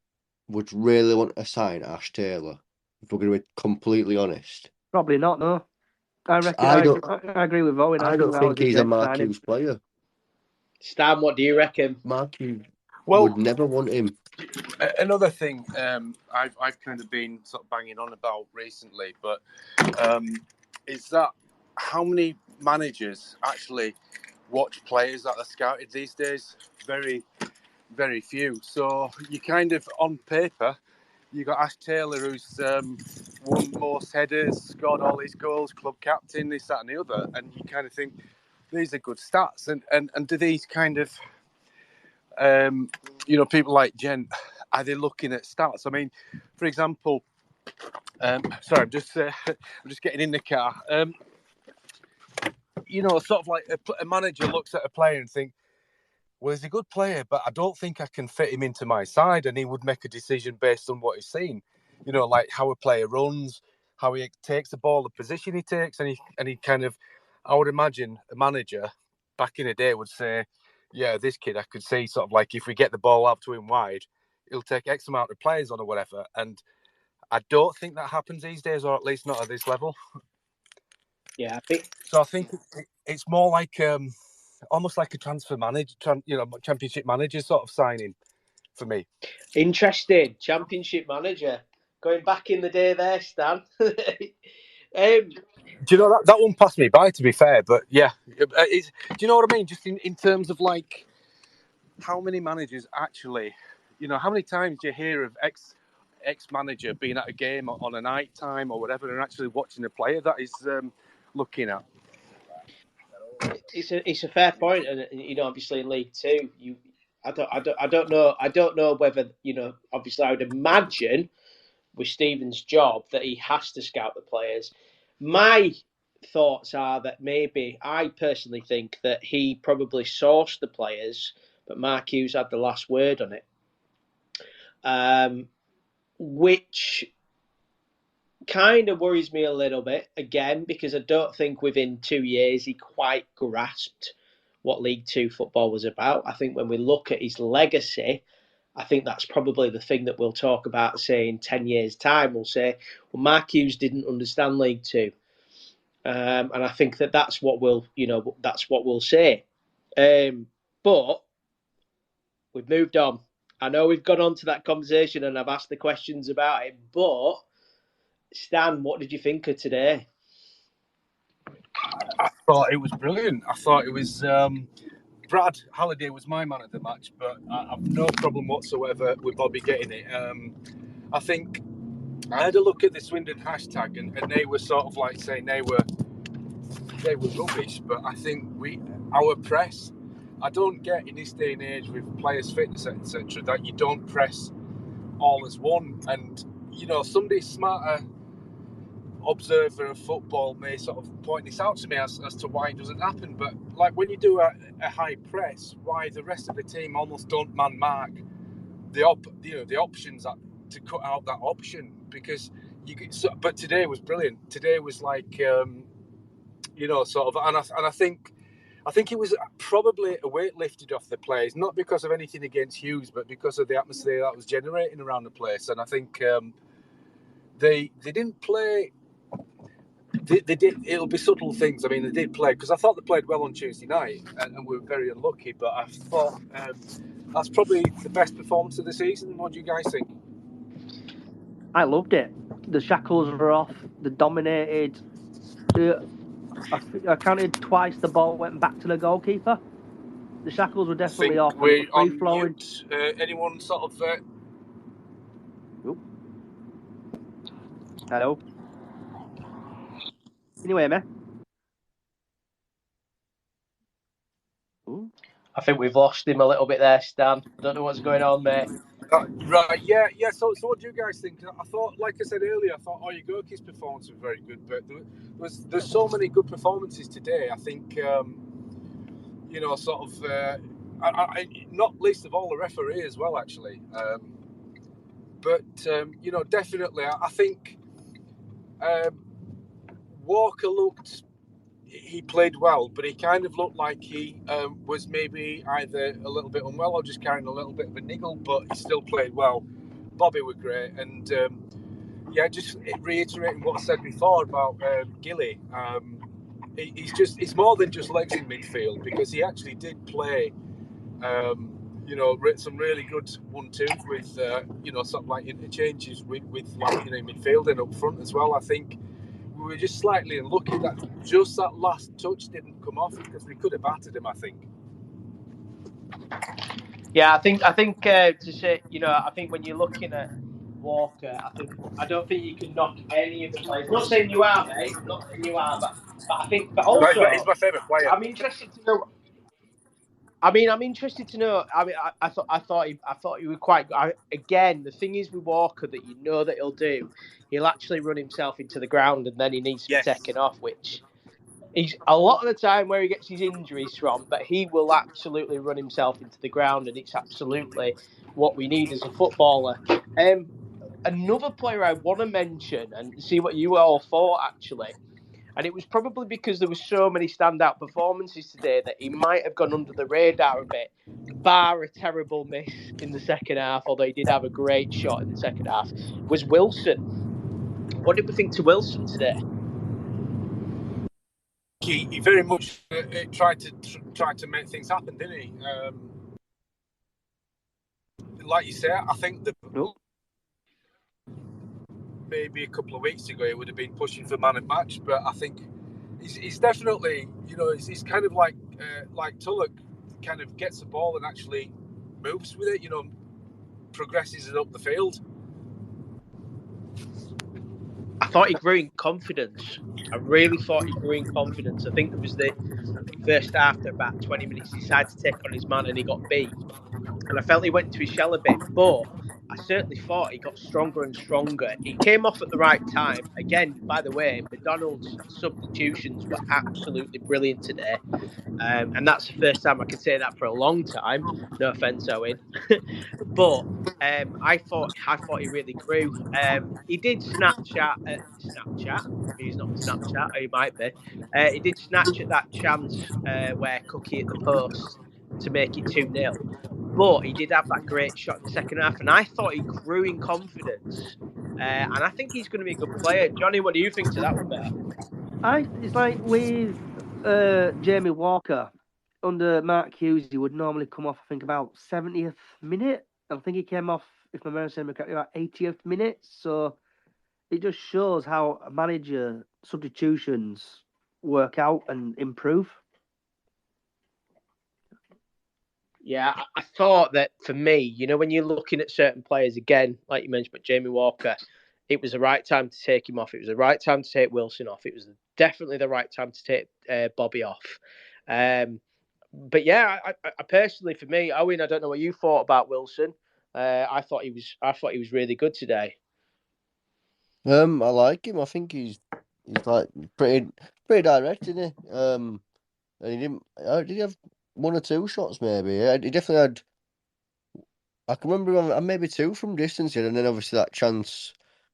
would really want to sign Ash Taylor? If we're going to be completely honest, Probably not. No, I reckon. I don't. I agree with Owen. I I think don't that was think a he's a great Mark signing. Hughes player. Stan, what do you reckon? Mark Hughes Well, would never want him. another thing I've kind of been sort of banging on about recently, but is that how many managers actually watch players that are scouted these days? Very, very few. So you kind of, on paper, you got Ash Taylor, who's won most headers, scored all his goals, club captain, this, that, and the other, and you kind of think these are good stats. And do these kind of people like Gent, are they looking at stats? I mean, for example, sorry, I'm just getting in the car. Sort of like a manager looks at a player and think, well, he's a good player, but I don't think I can fit him into my side, and he would make a decision based on what he's seen. Like how a player runs, how he takes the ball, the position he takes, and he kind of, I would imagine a manager back in the day would say, yeah, this kid I could see sort of like if we get the ball out to him wide, he'll take X amount of players on or whatever. And I don't think that happens these days, or at least not at this level. Yeah, So I think it's more like almost like a transfer manager, championship manager sort of signing for me. Interesting. Championship manager. Going back in the day there, Stan. Do you know that one passed me by, to be fair, but yeah, do you know what I mean? Just in terms of like how many managers actually, how many times do you hear of ex-manager being at a game on a night time or whatever and actually watching a player that is looking at? It's a fair point, and obviously in League Two, I don't know whether obviously I would imagine with Stephen's job that he has to scout the players. My thoughts are that maybe I personally think that he probably sourced the players, but Mark Hughes had the last word on it, which kind of worries me a little bit again because I don't think within 2 years he quite grasped what League Two football was about. I think when we look at his legacy, I think that's probably the thing that we'll talk about, say, in 10 years' time. We'll say, well, Mark Hughes didn't understand League Two. And I think that's what we'll say. But we've moved on. I know we've gone on to that conversation and I've asked the questions about it, but Stan, what did you think of today? I thought it was brilliant. I thought it was Brad Halliday was my man of the match, but I've no problem whatsoever with Bobby getting it. I think I had a look at the Swindon hashtag, and they were sort of like saying they were rubbish. But I think our press, I don't get in this day and age with players' fitness, etc., that you don't press all as one. And somebody smarter observer of football may sort of point this out to me as to why it doesn't happen. But like when you do a high press, why the rest of the team almost don't man mark the options to cut out that option, because but today was brilliant. Today was like sort of, and I think it was probably a weight lifted off the players, not because of anything against Hughes, but because of the atmosphere that was generating around the place. And I think they didn't play. They did. It'll be subtle things. I mean, they did play, because I thought they played well on Tuesday night, and we were very unlucky. But I thought that's probably the best performance of the season. What do you guys think? I loved it. The shackles were off. They dominated. I counted twice. The ball went back to the goalkeeper. The shackles were definitely off. We're Free on flowing. mute. Anyone sort of? Hello. Can you hear me? Ooh. I think we've lost him a little bit there, Stan. I don't know what's going on, mate. Right, yeah. So what do you guys think? I thought, like I said earlier, I thought Oyugurki's performance was very good, but there's so many good performances today. I think, sort of, not least of all the referee as well, actually. Definitely, I think Walker he played well, but he kind of looked like he was maybe either a little bit unwell or just carrying a little bit of a niggle, but he still played well. Bobby were great, and just reiterating what I said before about Gilly. He's more than just legs in midfield, because he actually did play, some really good 1-2s with, sort of like interchanges with midfield and up front as well. I think we were just slightly unlucky that just that last touch didn't come off, because we could have battered him, I think. Yeah, I think to say, I think when you're looking at Walker, I don't think you can knock any of the players. I'm not saying you are, mate. I'm not saying you are, but I think, but also, He's my favourite player. I'm interested to know. I'm interested to know. I thought he was quite good. Again, the thing is with Walker that that he'll actually run himself into the ground, and then he needs to be taken off, which he's a lot of the time where he gets his injuries from, but he will absolutely run himself into the ground, and it's absolutely what we need as a footballer. Another player I want to mention and see what you all thought, actually, and it was probably because there were so many standout performances today that he might have gone under the radar a bit, bar a terrible miss in the second half, although he did have a great shot in the second half, was Wilson. What did we think to Wilson today? He very much tried to make things happen, didn't he? Like you say, I think maybe a couple of weeks ago he would have been pushing for man of match, but I think he's definitely, he's kind of like Tulloch, kind of gets the ball and actually moves with it, progresses it up the field. I thought he grew in confidence. I really thought he grew in confidence. I think there was the first after about 20 minutes, he decided to take on his man and he got beat. And I felt he went into his shell a bit, but I certainly thought he got stronger and stronger. He came off at the right time. Again, by the way, McDonald's substitutions were absolutely brilliant today. And that's the first time I can say that for a long time. No offence, Owen. But I thought he really grew. He did Snapchat. He's not on Snapchat. He might be. He did snatch at that chance where Cookie hit the post to make it 2-0. But he did have that great shot in the second half, and I thought he grew in confidence. And I think he's going to be a good player. Johnny, what do you think to that one, mate? It's like with Jamie Walker under Mark Hughes, he would normally come off, I think, about 70th minute. I think he came off, if my memory serves me correctly, about 80th minute. So it just shows how a manager substitutions work out and improve. Yeah, I thought that for me, when you're looking at certain players, again, like you mentioned, but Jamie Walker, it was the right time to take him off. It was the right time to take Wilson off. It was definitely the right time to take Bobby off. But yeah, I personally, for me, Owen, I don't know what you thought about Wilson. I thought he was really good today. I like him. I think he's like pretty direct, isn't he? And he didn't. Did he have one or two shots? Maybe. Yeah, he definitely had. I can remember maybe two from distance, and then obviously that chance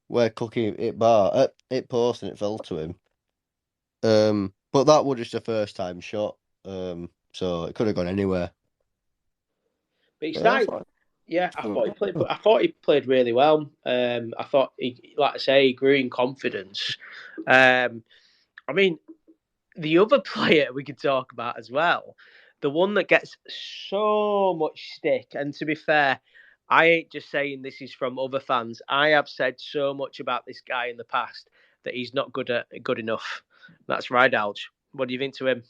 where Cookie hit post and it fell to him. But that was just a first time shot. So it could have gone anywhere. But he started. Yeah, I thought he played really well. I thought he grew in confidence. I mean, the other player we could talk about as well, the one that gets so much stick, and to be fair, I ain't just saying this is from other fans. I have said so much about this guy in the past that he's not good enough. That's Rideout. What do you think to him?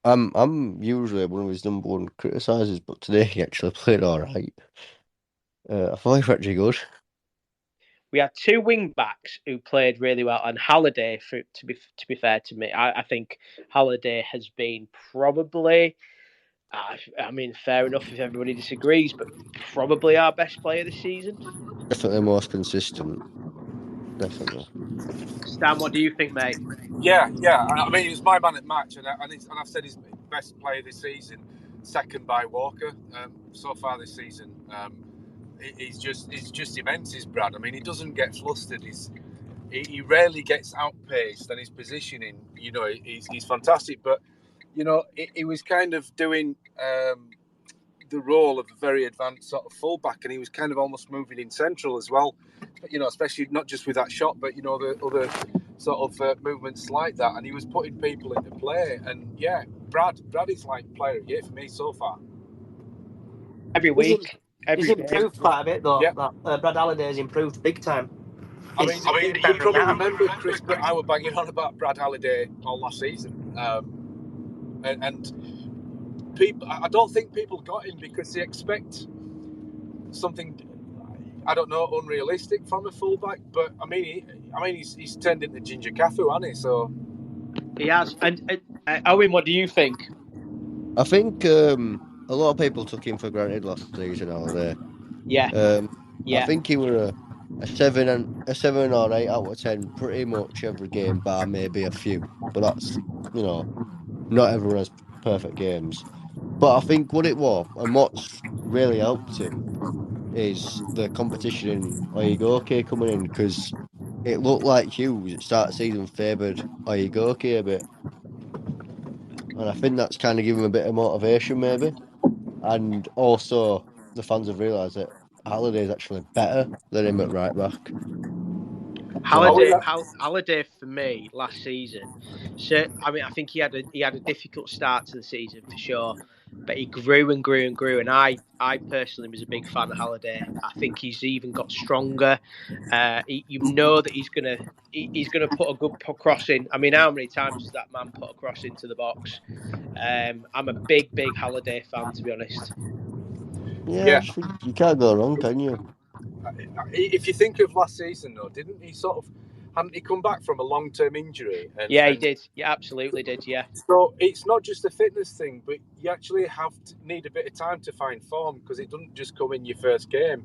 I'm usually one of his number one criticisers, but today he actually played all right. I thought he was actually good. We had two wing backs who played really well, and Halliday. To be fair to me, I think Halliday has been probably I mean, fair enough if everybody disagrees, but probably our best player this season. Definitely most consistent. Definitely. Stan, what do you think, mate? Yeah. I mean, he's my man at match, and I've said he's best player this season, second by Walker so far this season. He's just immense, is Brad. I mean, he doesn't get flustered. He rarely gets outpaced, and his positioning, he's fantastic. But he was kind of doing the role of a very advanced sort of fullback, and he was kind of almost moving in central as well. Especially not just with that shot, but the other sort of movements like that, and he was putting people into play. And yeah, Brad is like player of the year for me so far. Every week, He's improved quite a bit though. Yeah. Brad Halliday's improved big time. I mean, you probably remember, Chris, but I was banging on about Brad Halliday all last season, and people. I don't think people got him because they expect something, I don't know, unrealistic from a fullback. But I mean, he's turned into Ginger Cafu, hasn't he? So he has. And Owen, what do you think? I think a lot of people took him for granted last season. Holiday. Yeah. I think he were a 7 or 8 out of 10 pretty much every game, bar maybe a few. But that's not everyone has perfect games. But I think what it was and what's really helped him is the competition in Oyegoke coming in, because it looked like Hughes at start of season favoured Oyegoke a bit. And I think that's kind of given him a bit of motivation, maybe. And also, the fans have realised that Halliday is actually better than him at right back. Halliday for me last season. So I mean, I think he had a difficult start to the season for sure, but he grew and grew and grew. And I personally was a big fan of Halliday. I think he's even got stronger. You know that he's gonna put a good cross in. I mean, how many times has that man put a cross into the box? I'm a big Halliday fan, to be honest. Yeah. You can't go wrong, can you? If you think of last season, though, hadn't he come back from a long-term injury? He did. Yeah, absolutely did. Yeah. So it's not just a fitness thing, but you actually need a bit of time to find form, because it doesn't just come in your first game.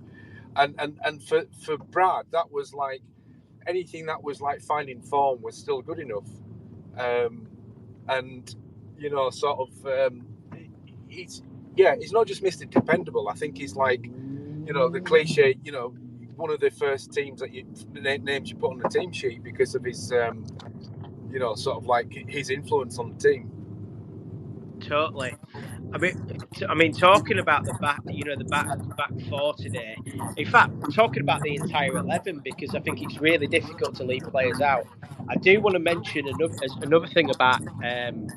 And for Brad, that was like anything that was like finding form was still good enough. He's not just Mr. Dependable. I think he's like, the cliche, one of the first names you put on the team sheet because of his, sort of like his influence on the team. Totally. I mean, talking about the back, the back four today. In fact, talking about the entire 11, because I think it's really difficult to leave players out. I do want to mention another thing about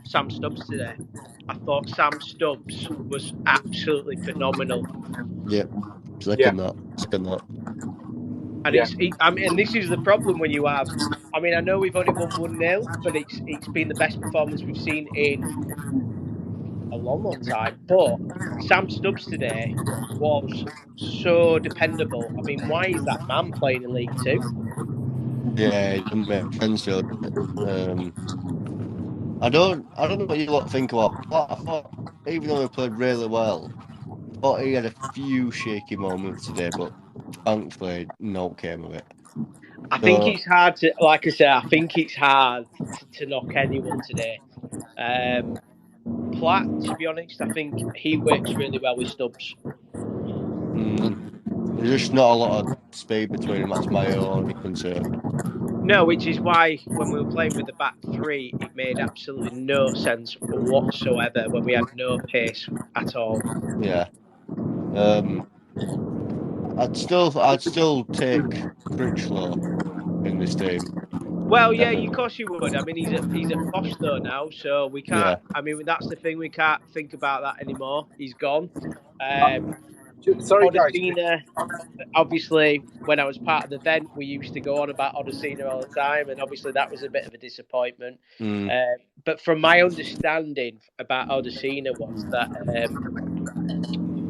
Sam Stubbs today. I thought Sam Stubbs was absolutely phenomenal. Yeah, second that. And and this is the problem when you have. I mean, I know we've only won 1-0, but it's been the best performance we've seen in a long time. But Sam Stubbs today was so dependable. I mean, why is that man playing in League Two? Yeah, it doesn't make sense. I don't know what you lot think about. I thought, even though he played really well, I thought he had a few shaky moments today, but thankfully, no came of it. I think it's hard to, like I said, I think it's hard to knock anyone today. Platt, to be honest, I think he works really well with Stubbs. There's just not a lot of speed between them. That's my only concern. No, which is why when we were playing with the back three, it made absolutely no sense whatsoever when we had no pace at all. Yeah. I'd still take Critchlow in this team. Well, yeah, of course you would. I mean, he's at Bosch though now, so we can't. Yeah. I mean, that's the thing. We can't think about that anymore. He's gone. Sorry, Odesina, obviously, when I was part of the vent, we used to go on about Odesina all the time, and obviously that was a bit of a disappointment. But from my understanding about Odesina was that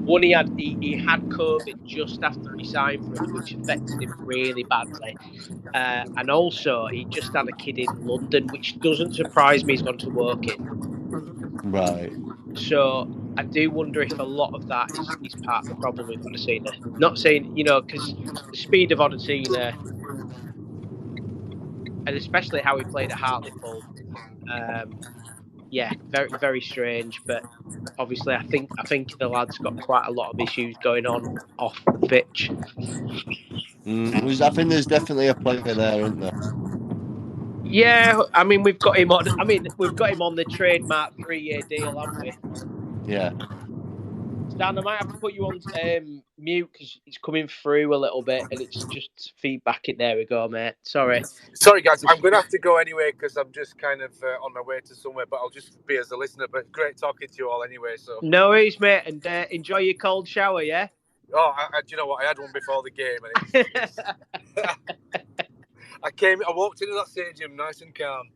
one, he had COVID just after he signed for us, which affected him really badly. And also, he just had a kid in London, which doesn't surprise me. He's gone to work in. Right. So I do wonder if a lot of that is part of the problem with Odesina. Not saying, because the speed of Odesina, and especially how he played at Hartlepool, very, very strange. But obviously, I think the lad's got quite a lot of issues going on off the pitch. I think there's definitely a player there, isn't there? Yeah, I mean, we've got him on. We've got him on the trademark 3-year deal, haven't we? Yeah. Stan, I might have to put you on mute because it's coming through a little bit and it's just feedback. There we go, mate. Sorry. Sorry, guys. I'm going to have to go anyway because I'm just kind of on my way to somewhere, but I'll just be as a listener. But great talking to you all anyway. So no worries, mate. And enjoy your cold shower, yeah? Oh, do you know what? I had one before the game. And it's I walked into that stadium nice and calm.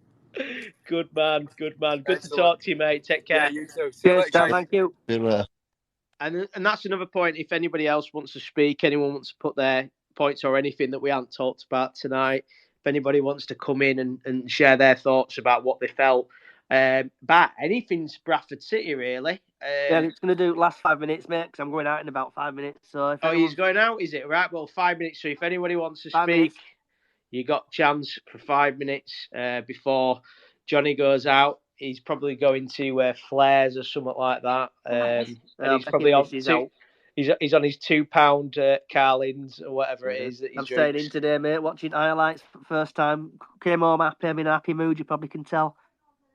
Good man. Good Excellent. to talk to you, mate. Take care. Yeah, you too. See you later, guys. Thank you. And that's another point. If anybody else wants to speak, anyone wants to put their points or anything that we haven't talked about tonight, if anybody wants to come in and share their thoughts about what they felt, but anything's Bradford City, really. Yeah, it's going to do last 5 minutes, mate, because I'm going out in about 5 minutes. So he's going out, is it? Right, well, 5 minutes. So if anybody wants to speak, you got a chance for 5 minutes before Johnny goes out. He's probably going to Flares or something like that. And he's probably on he's on his £2 Carlins or whatever it is that he's staying in today, mate, watching highlights for the first time. Came home happy. I'm in a happy mood, you probably can tell.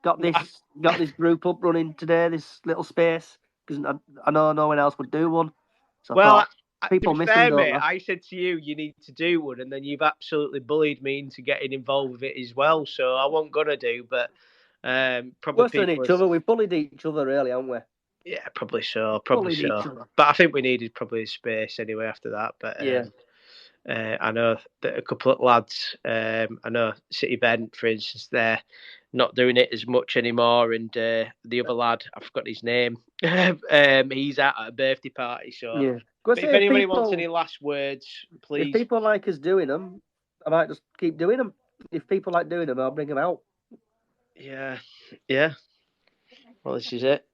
Got this group up running today, this little space, because I know no one else would do one. So people miss them, don't they? I said to you, you need to do one, and then you've absolutely bullied me into getting involved with it as well. So I wasn't gonna do, but probably worse than each other. We've bullied each other, really, haven't we? Yeah, probably so. But I think we needed probably a space anyway after that. But I know that a couple of lads, I know City Bent, for instance, they're not doing it as much anymore. And the other lad, I forgot his name, he's at a birthday party. So if anybody wants any last words, please. If people like us doing them, I might just keep doing them. If people like doing them, I'll bring them out. Yeah. Well, this is it.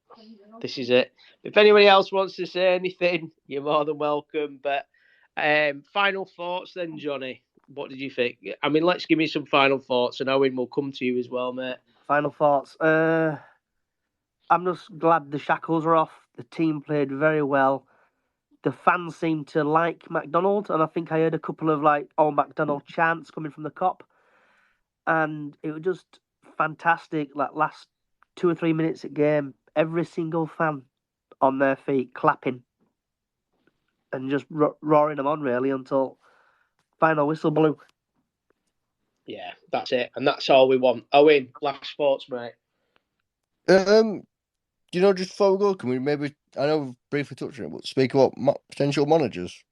If anybody else wants to say anything, you're more than welcome. But final thoughts then, Johnny. What did you think? I mean, let's give me some final thoughts, and Owen will come to you as well, mate. Final thoughts. I'm just glad the shackles are off. The team played very well. The fans seemed to like McDonald, and I think I heard a couple of McDonald chants coming from the Kop. And it was just fantastic. Like last 2 or 3 minutes of game, every single fan on their feet, clapping and just roaring them on, really, until final whistle blew. Yeah, that's it, and that's all we want. Owen, last thoughts, mate. Just before we go, can we maybe, I know we've briefly touched on it, but speak about potential managers?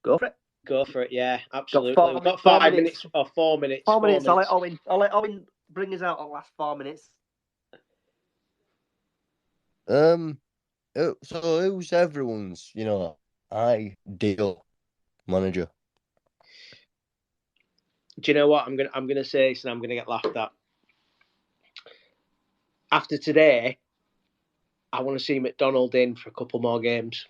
Go for it, yeah, absolutely. We've got 5 minutes or 4 minutes. 4 minutes. I'll let Owen bring us out on the last 4 minutes. So who's everyone's, ideal manager? Do you know what? I'm gonna say this and I'm gonna get laughed at. After today, I want to see McDonald in for a couple more games.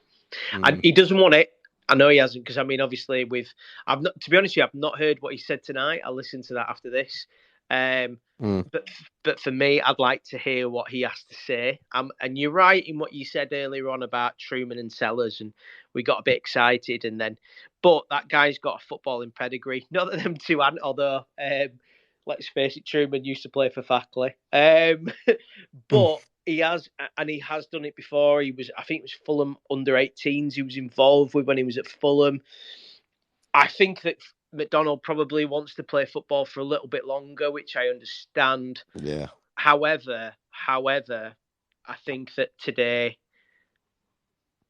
And he doesn't want it. I know he hasn't, because obviously to be honest with you, I've not heard what he said tonight. I'll listen to that after this. But for me, I'd like to hear what he has to say. And you're right in what you said earlier on about Truman and Sellers, and we got a bit excited. But that guy's got a footballing pedigree. Not that them two aren't, although let's face it, Truman used to play for Fackley. But he has done it before. I think it was Fulham under-18s he was involved with when he was at Fulham. I think that McDonald probably wants to play football for a little bit longer, which I understand. Yeah. However, I think that today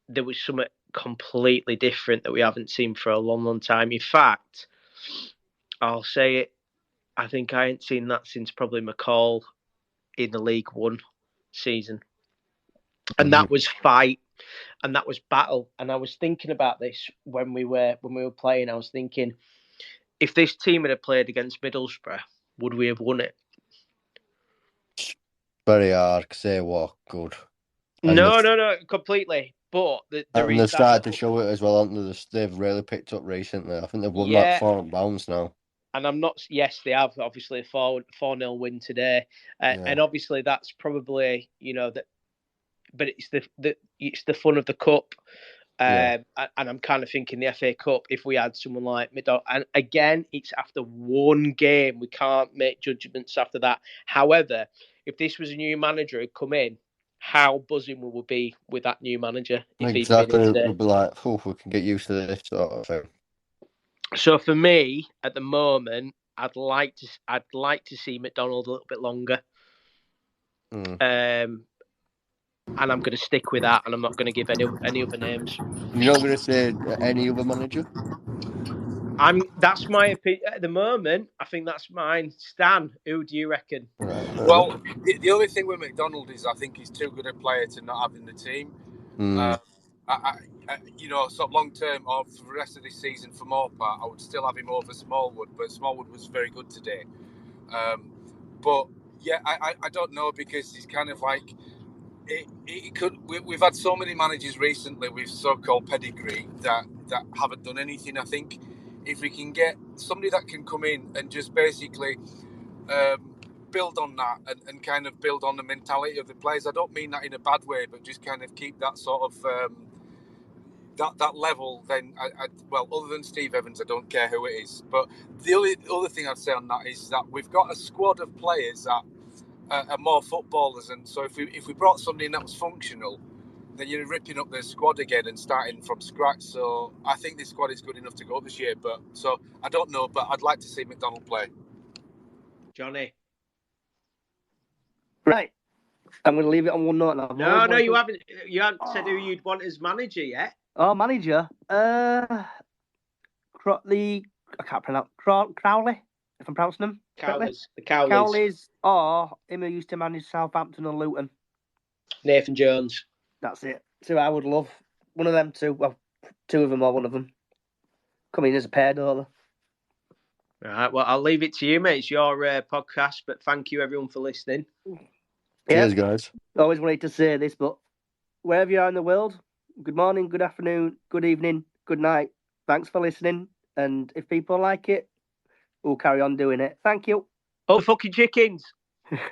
there was something completely different that we haven't seen for a long, long time. In fact, I'll say it, I think I ain't seen that since probably McCall in the League One season. And that was fight, and that was battle. And I was thinking about this when we were playing. I was thinking, if this team had played against Middlesbrough, would we have won it? Very hard to say what good. No, completely. But there And is they've that started to little, show it as well, haven't they? They've really picked up recently. I think they've won like yeah. 4 bounce now. And I'm not. Yes, they have obviously a 4-0 win today, Yeah. and obviously that's probably that. But it's the fun of the cup. Yeah. And I'm kind of thinking the FA Cup, if we had someone like Midog, and again, it's after one game. We can't make judgments after that. However, if this was a new manager who'd come in, how buzzing we would be with that new manager if he'd been Exactly. in It today. would be like, oh, we can get used to this sort of thing. So for me, at the moment, I'd like to see McDonald a little bit longer. And I'm going to stick with that, and I'm not going to give any other names. You're not going to say any other manager? That's my opinion at the moment. I think that's mine. Stan, who do you reckon? Right. Well, the only thing with McDonald is I think he's too good a player to not have in the team. Sort of long term or for the rest of this season, for more part, I would still have him over Smallwood, but Smallwood was very good today. But yeah, I don't know, because he's kind of like it could. We've had so many managers recently with so-called pedigree that haven't done anything. I think if we can get somebody that can come in and just basically build on that and kind of build on the mentality of the players. I don't mean that in a bad way, but just kind of keep that sort of that level. Then, other than Steve Evans, I don't care who it is. But the only other thing I'd say on that is that we've got a squad of players that are more footballers, and so if we brought somebody in that was functional, then you're ripping up the squad again and starting from scratch. So I think this squad is good enough to go this year. But so I don't know, but I'd like to see McDonald play. Johnny. Right. I'm going to leave it on one note now. No, you haven't. You haven't said who you'd want as manager yet. Oh, manager. I can't pronounce Crowley, if I'm pronouncing them correctly. The Cowleys. Cowleys, or him who used to manage Southampton and Luton. Nathan Jones. That's it. So I would love one of them two. Well, two of them or one of them. Come in as a pair, don't they? Right. Well, I'll leave it to you, mate. It's your podcast, but thank you everyone for listening. Cheers, guys. Always wanted to say this, but wherever you are in the world, good morning, good afternoon, good evening, good night. Thanks for listening. And if people like it, we'll carry on doing it. Thank you. Oh, fucking chickens.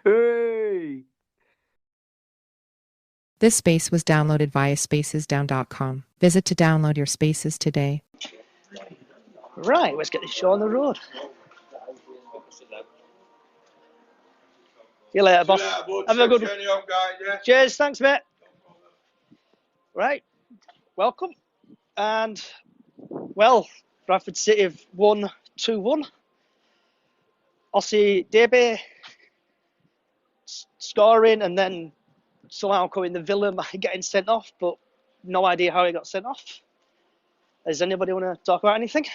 Hey. This space was downloaded via spacesdown.com. Visit to download your spaces today. Right, let's get this show on the road. See you later, boss. Have a good one. Cheers, thanks, mate. Right, welcome. And, well, Bradford City have won 2-1. Ossie Debe scoring and then somehow coming the villain by getting sent off, but no idea how he got sent off. Does anybody want to talk about anything?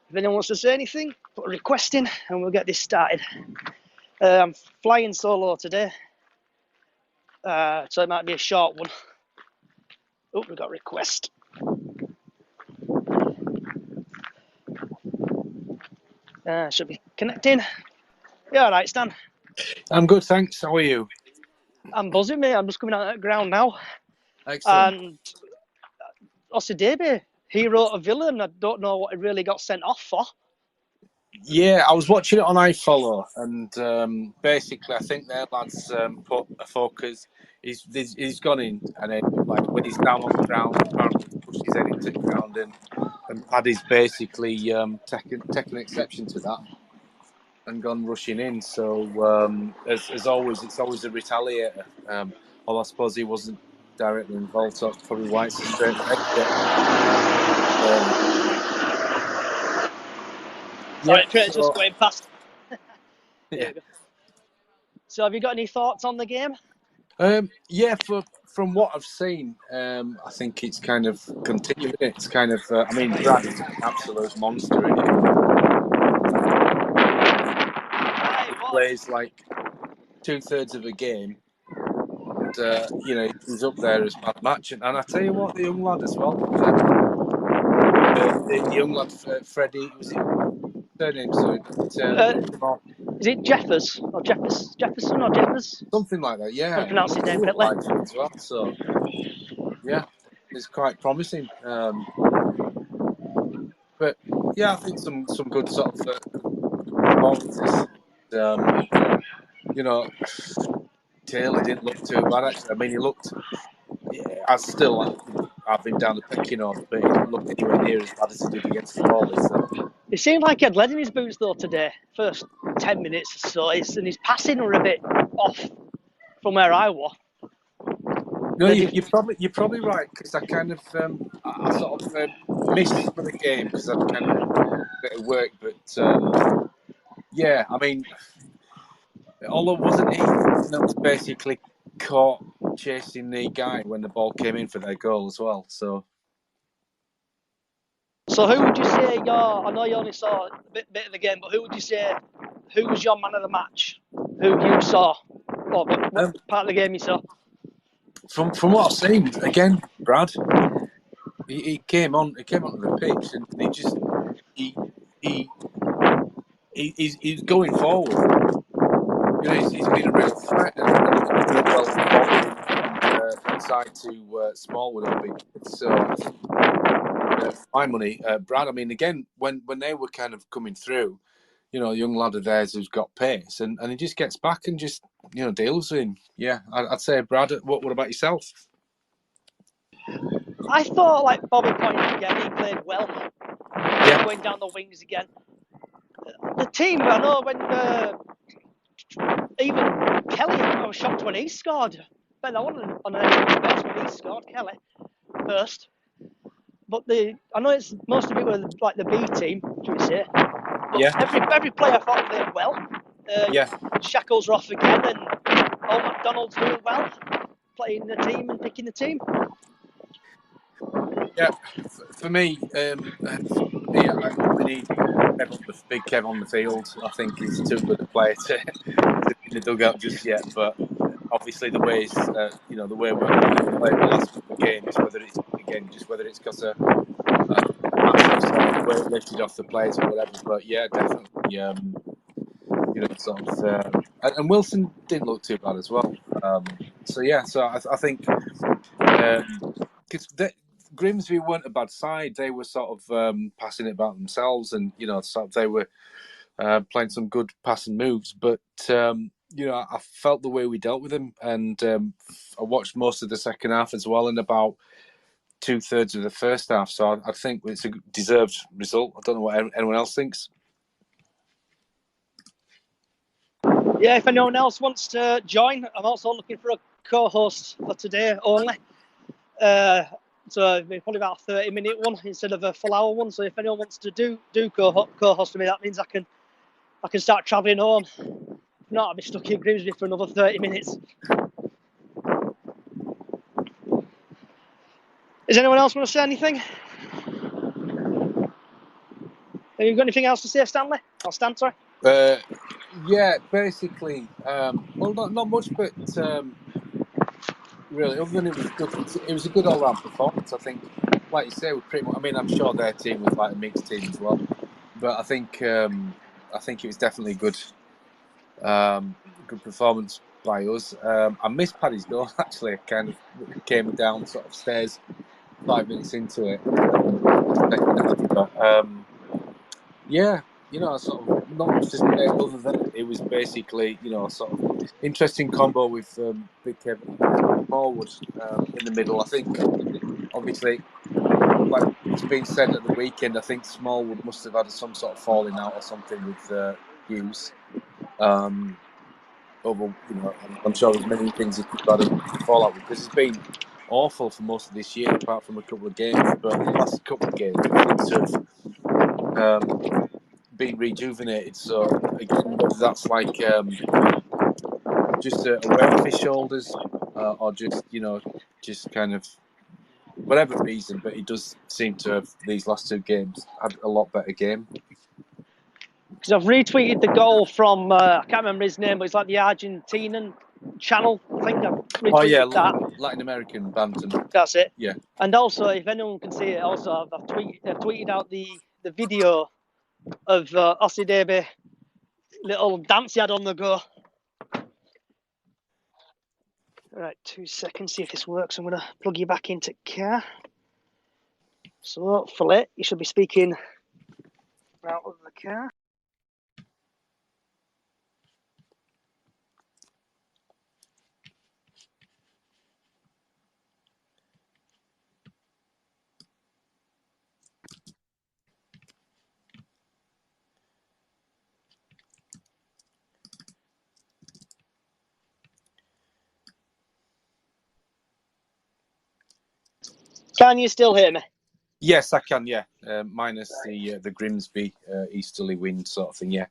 If anyone wants to say anything, put a request in and we'll get this started. I'm flying solo today, so it might be a short one. Oh, we've got a request. Should be connecting. Yeah, all right, Stan. I'm good, thanks. How are you? I'm buzzing, mate. I'm just coming out of the ground now. Excellent. And Ossie Debe, hero of villain. I don't know what he really got sent off for. Yeah, I was watching it on iFollow, and basically, I think their lads put a focus. He's gone in, and then, like, when he's down on the ground, apparently pushed his head into the ground, and Paddy's basically taken exception to that and gone rushing in. So as always, it's always a retaliator. Well, I suppose he wasn't directly involved, so it's probably why it's a straight red. Sorry, train's just going past. Yeah. So have you got any thoughts on the game? From what I've seen, I think it's kind of continuing. It's kind of, Brad's an absolute monster, isn't he? He plays like 2/3 of a game, and he's up there as bad match. And I tell you what, the young lad as well. The young lad, Freddie, was it surname? Is it Jeffers or Jefferson or Jeffers? Something like that, yeah. Can't pronounce his name Looked correctly. like it as well, so yeah, it's quite promising. But yeah, I think some good sort of performances. You know, Taylor didn't look too bad actually. I mean, he looked. Yeah, I still have him down the pecking order, but he didn't look anywhere near as bad as he did against the Ball. It seemed like he had lead in his boots though today. First 10 minutes or so, and his passing were a bit off from where I was. No, you're probably right, because I kind of I sort of missed some of the game because I'd kind of a bit of work, but yeah, I mean, although wasn't he that was basically caught chasing the guy when the ball came in for their goal as well? So who would you say I know you only saw a bit of the game, but who would you say who was your man of the match? Who you saw? Or what part of the game you saw? From what I've seen, again, Brad, he came onto the pitch and he just he's going forward. You know, he's been a real threat and well inside to Smallwood or Big. So my money, Brad. I mean, again, when they were kind of coming through, you know, a young lad of theirs who's got pace, and he just gets back and just, you know, deals with him. Yeah, I'd say Brad. What about yourself? I thought, like Bobby pointed again, he played well. Yeah. Going down the wings again. The team, I know when even Kelly, I was shocked when he scored. Ben, I wasn't on any best when he scored, Kelly, first. But I know it's most of it was like the B team, should we say? But yeah. Every player I thought played well. Yeah. Shackles are off again, and Old McDonald's doing well, playing the team and picking the team. Yeah, for me, I need Big Kev on the field. I think he's too good a player to be in the dugout just yet. But obviously, the ways the way we're playing the last couple of games, whether it's because a massive sort of weight lifted off the players or whatever. But yeah, definitely, and Wilson didn't look too bad as well. So I think because Grimsby weren't a bad side. They were sort of passing it about themselves, and they were playing some good passing moves. But I felt the way we dealt with them, and I watched most of the second half as well, and about 2/3 of the first half. So I think it's a deserved result. I don't know what anyone else thinks. Yeah, if anyone else wants to join, I'm also looking for a co-host for today only. So it'll be probably about a 30-minute one instead of a full-hour one. So if anyone wants to do co-host with me, that means I can start travelling home. If not, I'll be stuck in Grimsby for another 30 minutes. Does anyone else want to say anything? Have you got anything else to say, Stanley? Or Stan, sorry? Yeah, basically, not much, but really, other than it was a good all-round performance. I think, like you say, we pretty much. I mean, I'm sure their team was like a mixed team as well, but I think it was definitely good performance by us. I missed Paddy's goal actually. I kind of came down sort of stairs 5 minutes into it. Yeah, sort of not much to say other than it was basically, sort of interesting combo with Big Kevin Smallwood in the middle. I think, obviously, like it's been said at the weekend, I think Smallwood must have had some sort of falling out or something with Hughes. I'm sure there's many things he could have had a fallout with, because it's been awful for most of this year, apart from a couple of games. But the last couple of games, he seems to have been rejuvenated. So again, whether that's like just a weight off his shoulders, or just kind of whatever reason, but he does seem to have these last two games had a lot better game. Because I've retweeted the goal from I can't remember his name, but it's like the Argentinian channel. I think I've retweeted that. Latin American bantam. That's it. Yeah. And also, if anyone can see it, also I've tweeted out the video of Osidebe little dance he had on the go. All right, 2 seconds, see if this works. I'm going to plug you back into car. So hopefully you should be speaking out of the car. Can you still hear me? Yes, I can. Yeah, minus the Grimsby easterly wind sort of thing. Yeah,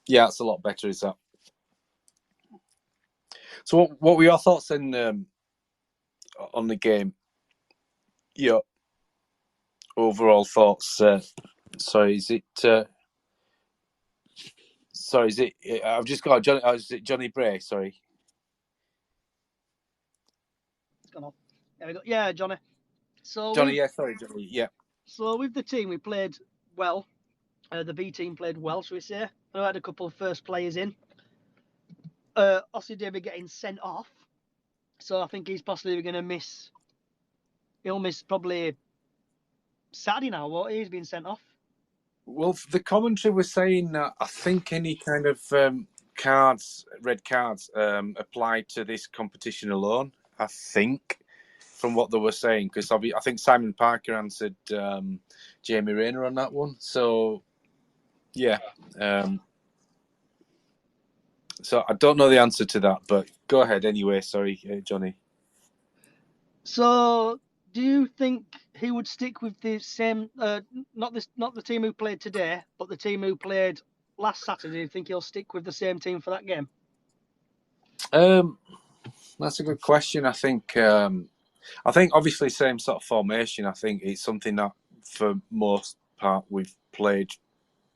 yeah, it's a lot better. Is that? So, what were your thoughts on the game? Your overall thoughts. Sorry, is it? Sorry, is it? I've just got Johnny. Is it Johnny Bray? Sorry. It's gone off. There we go. Yeah, Johnny. So Johnny. Yeah, sorry, Johnny. Yeah. So with the team, we played well. The B team played well, shall we say? I had a couple of first players in. Ossie David getting sent off, so I think he's possibly going to miss. He'll miss probably Saturday now. What he's been sent off. Well, the commentary was saying that I think any kind of red cards, apply to this competition alone. I think, from what they were saying, because I think Simon Parker answered Jamie Rayner on that one. So, yeah. So I don't know the answer to that, but go ahead anyway. Sorry, Johnny. So, do you think he would stick with the same? Not the team who played today, but the team who played last Saturday. Do you think he'll stick with the same team for that game? That's a good question. I think obviously same sort of formation. I think it's something that for most part we've played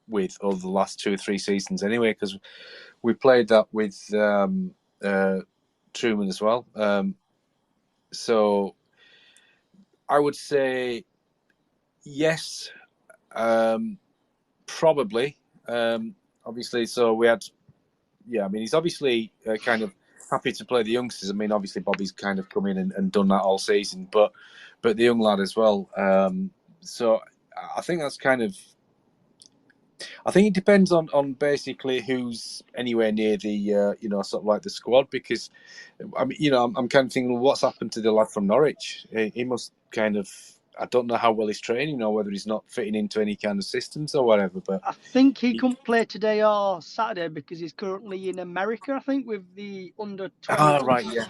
with over the last 2 or 3 seasons anyway, because we played that with Truman as well. So I would say yes, probably. Obviously, so we had, I mean, he's obviously kind of happy to play the youngsters. I mean, obviously Bobby's kind of come in and done that all season, but the young lad as well. So I think that's kind of. I think it depends on basically who's anywhere near the sort of like the squad, because I mean, I'm kind of thinking, what's happened to the lad from Norwich? He must kind of, I don't know how well he's training or whether he's not fitting into any kind of systems or whatever. But I think he couldn't play today or Saturday because he's currently in America. I think with the under 20. Right, yeah,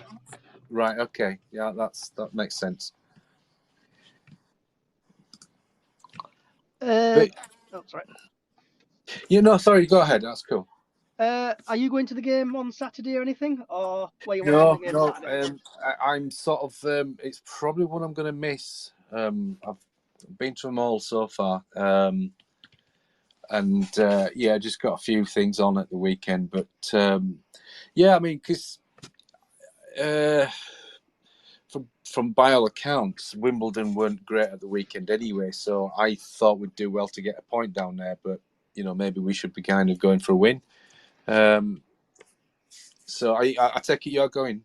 right, okay, yeah, that makes sense. Sorry. Sorry, go ahead. That's cool. Are you going to the game on Saturday or anything, or were you watching the game Saturday? I'm sort of. It's probably one I'm going to miss. I've been to them all so far, and just got a few things on at the weekend. But I mean, because from by all accounts, Wimbledon weren't great at the weekend anyway. So I thought we'd do well to get a point down there, but maybe we should be kind of going for a win. So I take it you're going.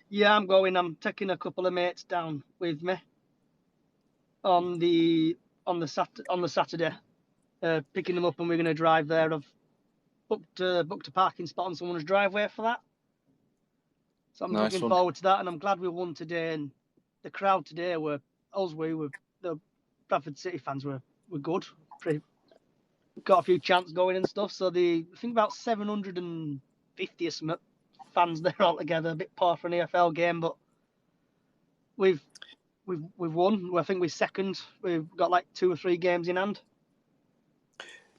Yeah, I'm going. I'm taking a couple of mates down with me on the Saturday, picking them up, and we're going to drive there. I've booked a parking spot on someone's driveway for that. So I'm looking forward to that, and I'm glad we won today. And the crowd today the Bradford City fans were good. Got a few chants going and stuff. So I think about 750 or something fans there altogether. A bit poor for an EFL game, but we've won. I think we're second. We've got like 2 or 3 games in hand.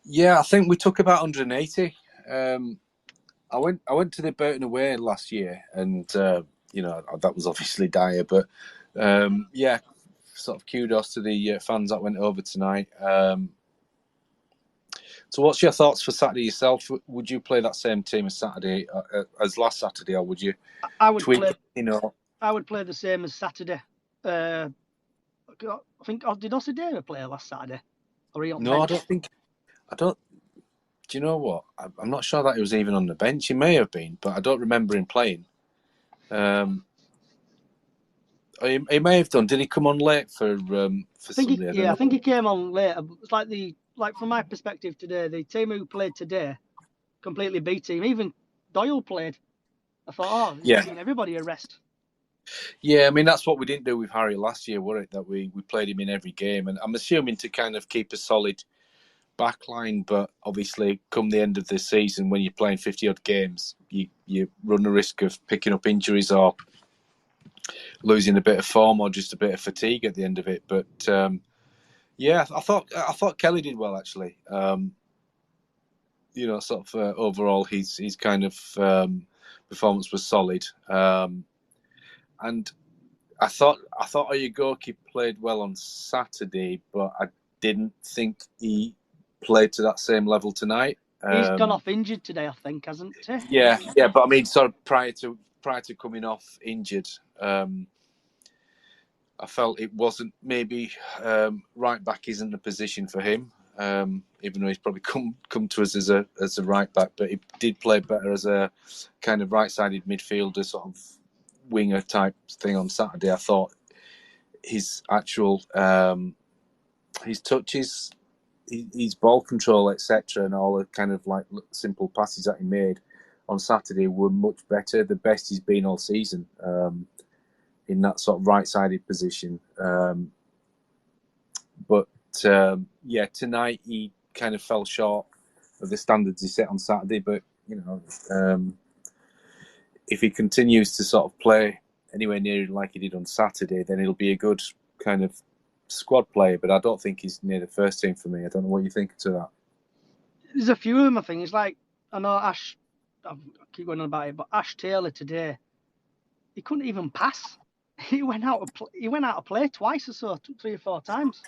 Yeah, I think we took about 180. I went to the Burton away last year, and that was obviously dire. But sort of kudos to the fans that went over tonight. So, what's your thoughts for Saturday yourself? Would you play that same team as Saturday, as last Saturday, or would you? I would tweak, I would play the same as Saturday. I think did Ossie David play last Saturday? No, I don't think. Do you know what? I'm not sure that he was even on the bench. He may have been, but I don't remember him playing. He may have done. Did he come on late for somebody? I think he came on later. It's like from my perspective today, the team who played today completely beat him. Even Doyle played. I thought, oh, Yeah. giving everybody a rest. Yeah, I mean, that's what we didn't do with Harry last year, were it? That we played him in every game. And I'm assuming to kind of keep a solid back line. But obviously, come the end of the season, when you're playing 50-odd games, you run the risk of picking up injuries or losing a bit of form or just a bit of fatigue at the end of it. But, yeah, I thought Kelly did well, actually. Sort of overall, his kind of performance was solid. And I thought Oyegoki played well on Saturday, but I didn't think he played to that same level tonight. He's gone off injured today, I think, hasn't he? Yeah, but I mean, sort of prior to coming off injured, I felt it wasn't maybe right back isn't the position for him. Even though he's probably come to us as a right back, but he did play better as a kind of right-sided midfielder, sort of winger type thing on Saturday. I thought his actual his touches, his ball control, etc., and all the kind of like simple passes that he made on Saturday were much better. The best he's been all season in that sort of right-sided position. But tonight he kind of fell short of the standards he set on Saturday. But if he continues to sort of play anywhere near like he did on Saturday, then he'll be a good kind of squad player. But I don't think he's near the first team for me. I don't know what you think to that. There's a few of them, I think. It's like, I know Ash, I keep going on about it, but Ash Taylor today, he couldn't even pass. He went out of play twice or so, 3 or 4 times.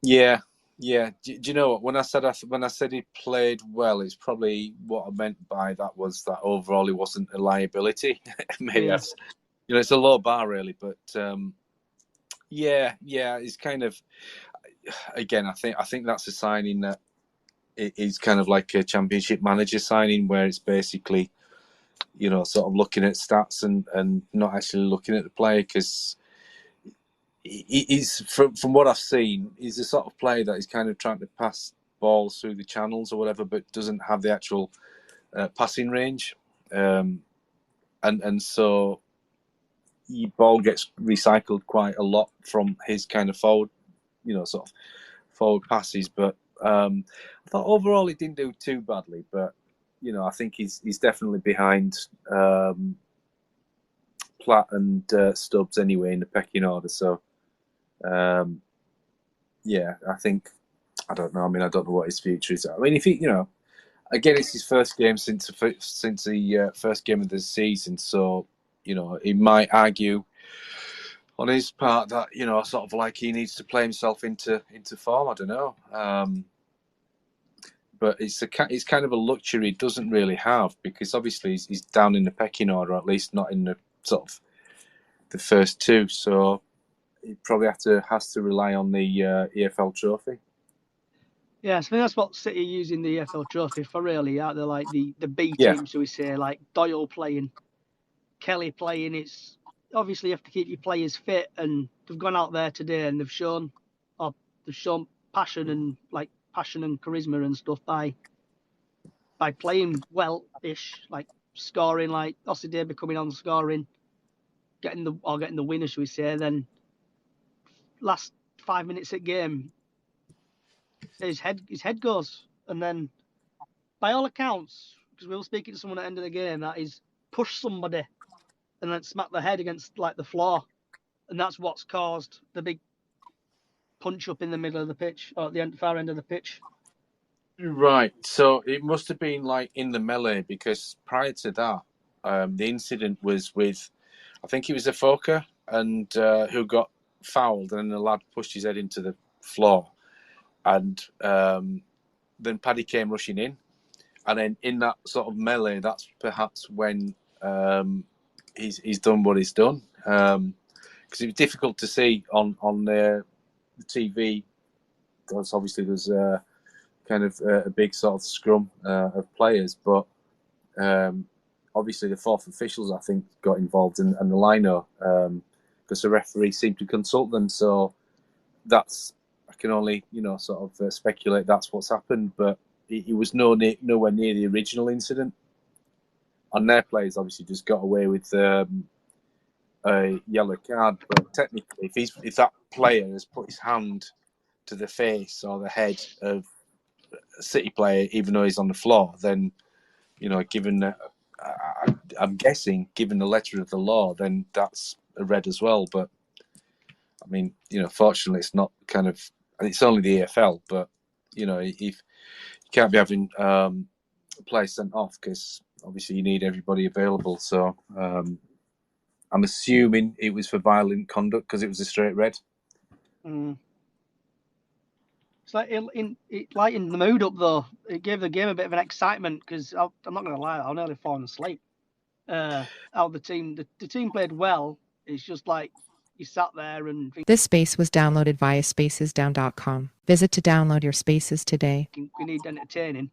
Yeah. Do you know what? When I said he played well, it's probably what I meant by that was that overall he wasn't a liability. Maybe that's, it's a low bar really, but it's kind of, again, I think that's a signing that it's kind of like a championship manager signing where it's basically, sort of looking at stats and not actually looking at the player, because he's from what I've seen, he's the sort of player that is kind of trying to pass balls through the channels or whatever, but doesn't have the actual passing range, and so the ball gets recycled quite a lot from his kind of forward, sort of forward passes. But I thought overall he didn't do too badly, but I think he's definitely behind Platt and Stubbs anyway in the pecking order. So. I think, I don't know. I mean, I don't know what his future is. I mean, if he, again, it's his first game since the first game of the season. So, he might argue on his part that, sort of like he needs to play himself into form. I don't know. But it's kind of a luxury he doesn't really have, because obviously he's down in the pecking order, or at least not in the sort of the first two. So, he probably has to rely on the EFL trophy. Yeah, so I think that's what City are using the EFL trophy for, really. They're like the B team, so we say, like Doyle playing, Kelly playing. It's obviously you have to keep your players fit, and they've gone out there today and they've shown passion and charisma and stuff by playing well-ish, like scoring, like Osadebe coming on scoring, getting the winner, should we say? Then last 5 minutes at game, his head goes, and then by all accounts, because we were speaking to someone at the end of the game, that is push somebody and then smack their head against like the floor, and that's what's caused the big punch up in the middle of the pitch, or at the far end of the pitch. Right. So it must have been like in the melee, because prior to that, the incident was with, I think it was a Foka, and who got fouled, and the lad pushed his head into the floor, and then Paddy came rushing in, and then in that sort of melee, that's perhaps when he's done what he's done, because it was difficult to see on the TV, because obviously there's kind of a big sort of scrum of players, but obviously the fourth officials, I think, got involved and the lino, because the referee seemed to consult them. So that's, I can only, sort of speculate that's what's happened, but it was nowhere near the original incident. And their players obviously just got away with a yellow card, but technically, if that player has put his hand to the face or the head of a City player, even though he's on the floor, then given I'm guessing, given the letter of the law, then that's a red as well. But I mean, fortunately, it's not kind of, and it's only the EFL, but if you can't be having players sent off because obviously you need everybody available. So I'm assuming it was for violent conduct because it was a straight red. Mm. It's like it lightened the mood up though. It gave the game a bit of an excitement because I'm not going to lie, I've nearly fallen asleep. How the team played well. It's just like you sat there and This space was downloaded via spacesdown.com. Visit to download your spaces today. we need entertaining.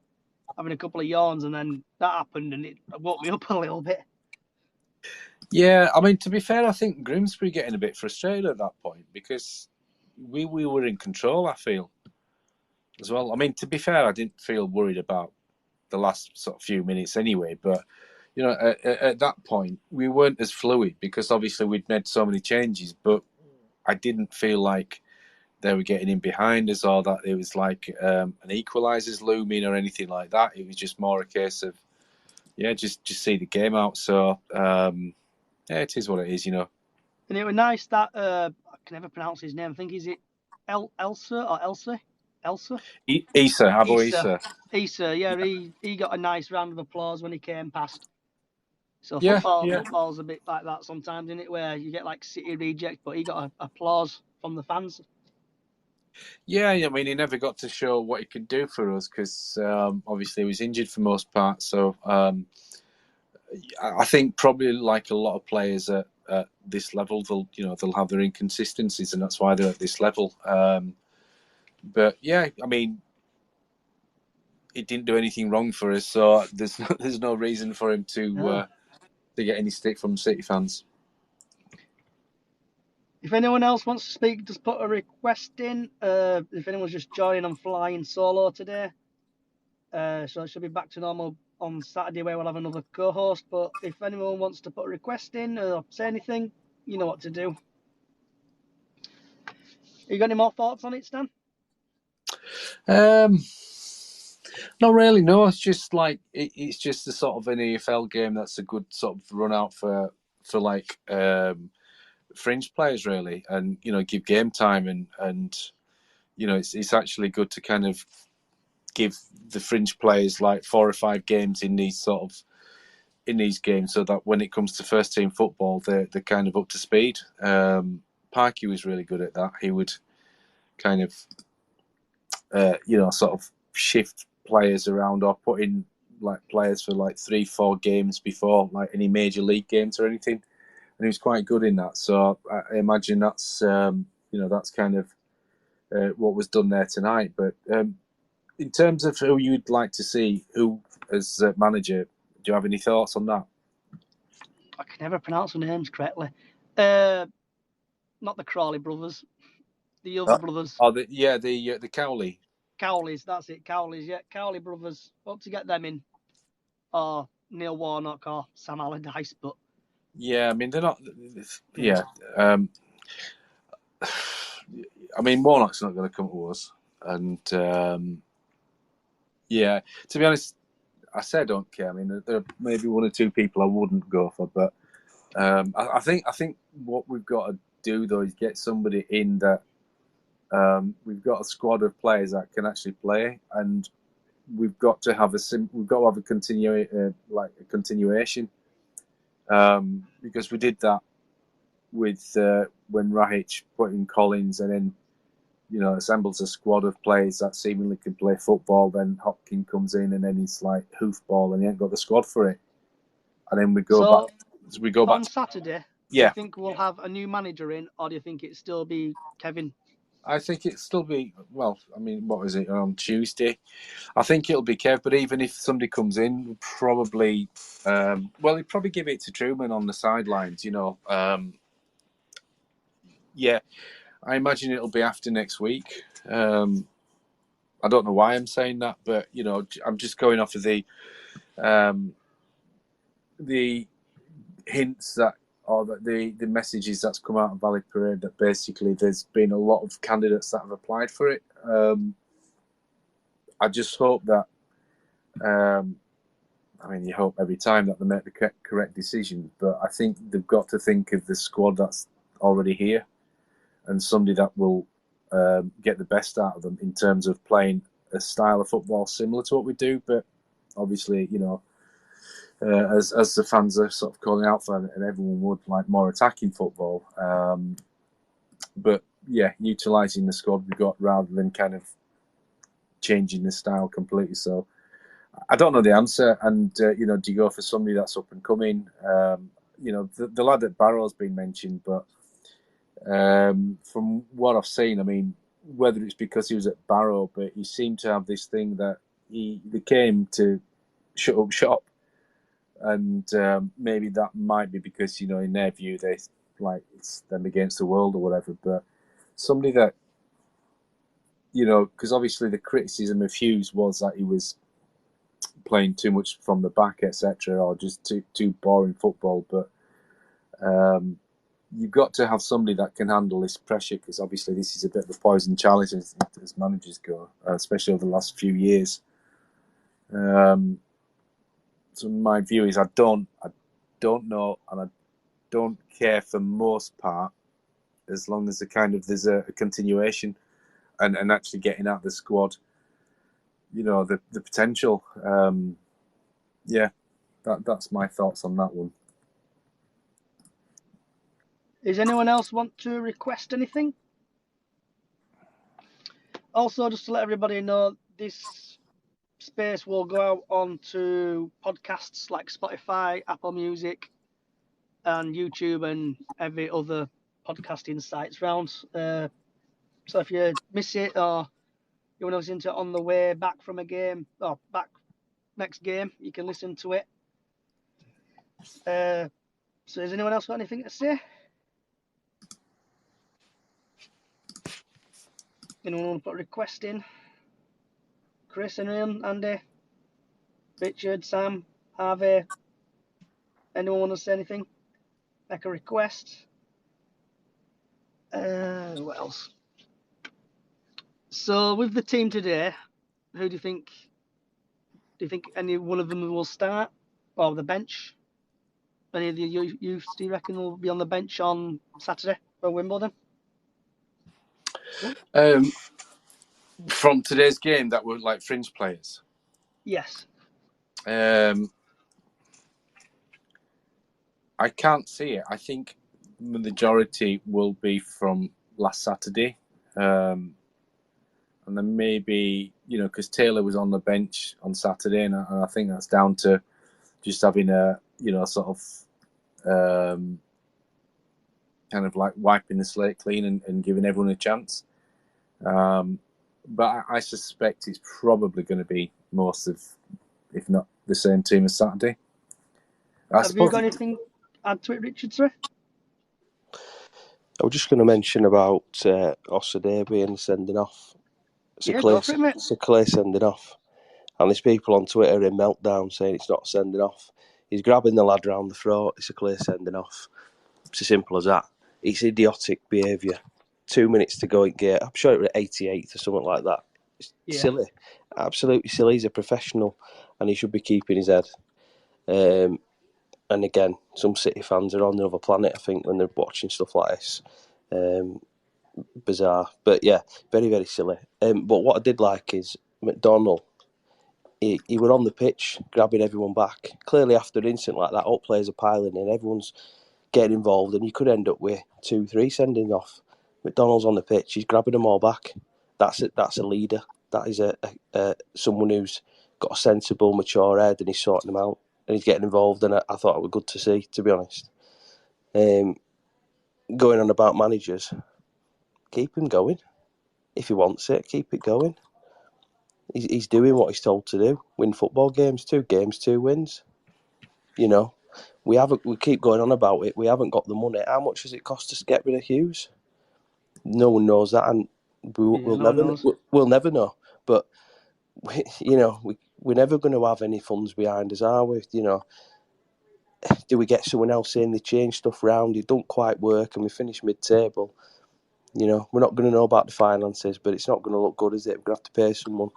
Having a couple of yawns and then that happened and it woke me up a little bit. Yeah, I mean, to be fair, I think Grimsby getting a bit frustrated at that point because we were in control, I feel, as well. I mean, to be fair, I didn't feel worried about the last sort of few minutes anyway, but at that point we weren't as fluid because obviously we'd made so many changes, but I didn't feel like they were getting in behind us or that it was like an equaliser's looming or anything like that. It was just more a case of just see the game out. So it is what it is, And it was nice that I can never pronounce his name. I think is it Elsa or Elsa? Issa, Abu Issa. Issa, yeah, he got a nice round of applause when he came past. So Yeah, football's a bit like that sometimes, isn't it? Where you get like City reject, but he got applause from the fans. Yeah, I mean, he never got to show what he could do for us because obviously he was injured for most part. So I think probably like a lot of players at this level, they'll have their inconsistencies, and that's why they're at this level. But yeah, I mean, it didn't do anything wrong for us, so there's no reason for him to get any stick from City fans. If anyone else wants to speak, just put a request in. If anyone's just joining, I'm flying solo today. So I should be back to normal on Saturday where we'll have another co-host. But if anyone wants to put a request in or say anything, you know what to do. You got any more thoughts on it, Stan? Not really, no. It's just like it's just a sort of an EFL game that's a good sort of run out for like fringe players, really, and give game time and it's actually good to kind of give the fringe players like 4 or 5 games in these games, so that when it comes to first team football, they're kind of up to speed. Parky was really good at that. He would kind of sort of shift players around or put in like players for like 3-4 games before like any major league games or anything, and he was quite good in that. So I imagine that's that's kind of what was done there tonight. But in terms of who you'd like to see who as manager, do you have any thoughts on that? I can never pronounce the names correctly. Not the Crawley brothers, the other brothers. Oh, the Cowley. Cowleys, that's it. Cowleys, yeah. Cowley brothers. Hope to get them in. Or Neil Warnock or Sam Allardyce, but yeah, I mean they're not. Yeah, I mean Warnock's not going to come to us, and to be honest, I say I don't care. I mean there are maybe 1 or 2 people I wouldn't go for, but I think what we've got to do though is get somebody in that. We've got a squad of players that can actually play, and we've got to have a continuation. Because we did that with when Rahic put in Collins, and then assembles a squad of players that seemingly can play football. Then Hopkins comes in, and then he's like hoofball, and he ain't got the squad for it. And then we go back. We go back on Saturday. Yeah. Do you think we'll have a new manager in, or do you think it'll still be Kevin? I think it'll still be, well, I mean, what is it, on Tuesday? I think it'll be Kev, but even if somebody comes in, we'll probably, he'd probably give it to Truman on the sidelines, Yeah, I imagine it'll be after next week. I don't know why I'm saying that, but, I'm just going off of the hints that, or the messages that's come out of Valley Parade, that basically there's been a lot of candidates that have applied for it. I just hope that, you hope every time that they make the correct decision, but I think they've got to think of the squad that's already here and somebody that will get the best out of them in terms of playing a style of football similar to what we do, but obviously, as the fans are sort of calling out for, and everyone would like more attacking football. But yeah, utilising the squad we've got rather than kind of changing the style completely. So I don't know the answer. And, do you go for somebody that's up and coming? The lad at Barrow's been mentioned, but from what I've seen, whether it's because he was at Barrow, but he seemed to have this thing that they came to shut up shop. And maybe that might be because, in their view, they like it's them against the world or whatever. But somebody that, because obviously the criticism of Hughes was that he was playing too much from the back, etc., or just too boring football. But you've got to have somebody that can handle this pressure, because obviously this is a bit of a poison challenge as managers go, especially over the last few years. So my view is I don't know, and I don't care for most part, as long as there's a continuation and actually getting out the squad, the potential. That's my thoughts on that one. Does anyone else want to request anything? Also, just to let everybody know, this space will go out onto podcasts like Spotify, Apple Music, and YouTube, and every other podcasting sites round. So if you miss it, or you want to listen to it on the way back from a game, or back next game, you can listen to it. So has anyone else got anything to say? Anyone want to put a request in? Chris, anyone? Andy? Richard? Sam? Harvey? Anyone want to say anything? Make a request? What else? So with the team today, who do you think? Do you think any one of them will start, or the bench? Any of the youths, do you reckon, will be on the bench on Saturday for Wimbledon? From today's game, that were like fringe players. Yes. I can't see it. I think the majority will be from last Saturday. And then maybe, because Taylor was on the bench on Saturday, and I think that's down to just having a, sort of kind of like wiping the slate clean and giving everyone a chance. But I suspect it's probably going to be most of, if not the same team as Saturday. Have you got anything to add to it, Richard, sir? I was just going to mention about Ossadeh being sending off. Go for it, mate. Sir Clay sending off. And there's people on Twitter in meltdown saying it's not sending off. He's grabbing the lad round the throat. It's a clear sending off. It's as simple as that. It's idiotic behaviour. 2 minutes to go in game. I'm sure it was 88th or something like that. It's silly. Absolutely silly. He's a professional and he should be keeping his head. And again, some City fans are on another planet, I think, when they're watching stuff like this. Bizarre. But yeah, very, very silly. But what I did like is McDonnell. He were on the pitch, grabbing everyone back. Clearly, after an incident like that, all players are piling in, everyone's getting involved, and you could end up with 2-3 sending off. McDonnell's on the pitch, he's grabbing them all back. That's a leader. That is someone who's got a sensible, mature head, and he's sorting them out, and he's getting involved, and I thought it was good to see, to be honest. Going on about managers, keep him going. if he wants it, keep it going. He's doing what he's told to do. Win football games, 2 games, 2 wins. You know, we keep going on about it. We haven't got the money. How much does it cost us to get rid of Hughes? No one knows that, and we'll never know. But we're never going to have any funds behind us, are we? You know, do we get someone else in? They change stuff around. It don't quite work, and we finish mid-table. You know, we're not going to know about the finances, but it's not going to look good, is it? We're going to have to pay someone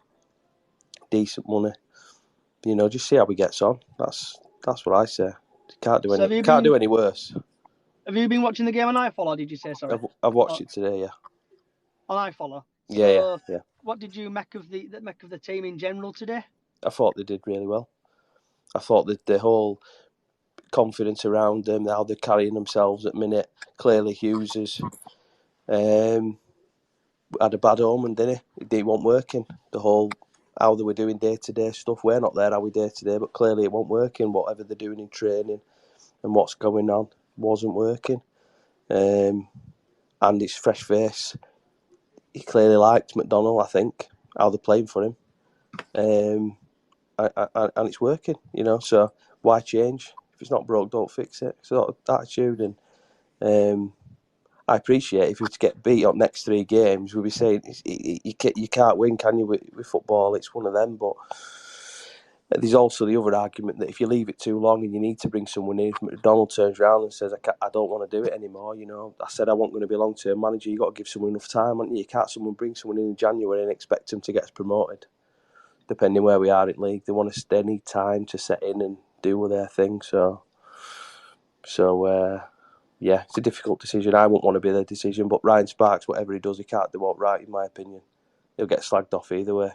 decent money. You know, just see how we gets on. That's what I say. Can't do any worse. Have you been watching the game on iFollow? Did you say sorry? I've watched it today. Yeah. On iFollow. Yeah. What did you make of the team in general today? I thought they did really well. I thought that the whole confidence around them, how they're carrying themselves at minute. Clearly, Hughes has had a bad omen, didn't he? It wasn't working. The whole how they were doing day-to-day stuff. We're not there, are we, day-to-day? But clearly it wasn't working. Whatever they're doing in training and what's going on wasn't working. And his fresh face, he clearly liked McDonnell, I think, how they're playing for him. And it's working, you know, so why change? If it's not broke, don't fix it. Sort of attitude. And I appreciate if we to get beat up next 3 games, we'll be saying you can't win, can you, with football? It's one of them. But there's also the other argument that if you leave it too long and you need to bring someone in, if McDonnell turns around and says, I don't want to do it anymore, you know, I said I wasn't going to be a long-term manager, you've got to give someone enough time, haven't you? You can't bring someone in January and expect them to get us promoted, depending where we are in league. They need time to set in and do their thing. So yeah, it's a difficult decision. I wouldn't want to be their decision, but Ryan Sparks, whatever he does, he can't do it right, in my opinion. He'll get slagged off either way.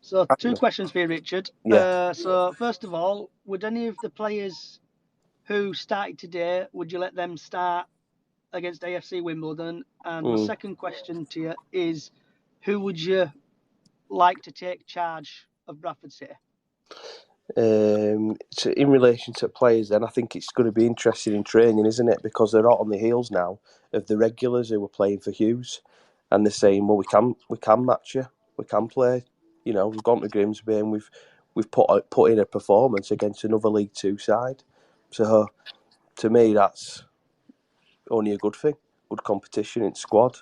So 2 questions for you, Richard. Yeah. So first of all, would any of the players who started today, would you let them start against AFC Wimbledon? And my second question to you is, who would you like to take charge of Bradford City? So in relation to players, then I think it's going to be interesting in training, isn't it? Because they're hot on the heels now of the regulars who were playing for Hughes, and they're saying, "Well, we can match you, we can play." You know, we've gone to Grimsby and we've put in a performance against another League 2 side. So to me, that's only a good thing. Good competition in squad.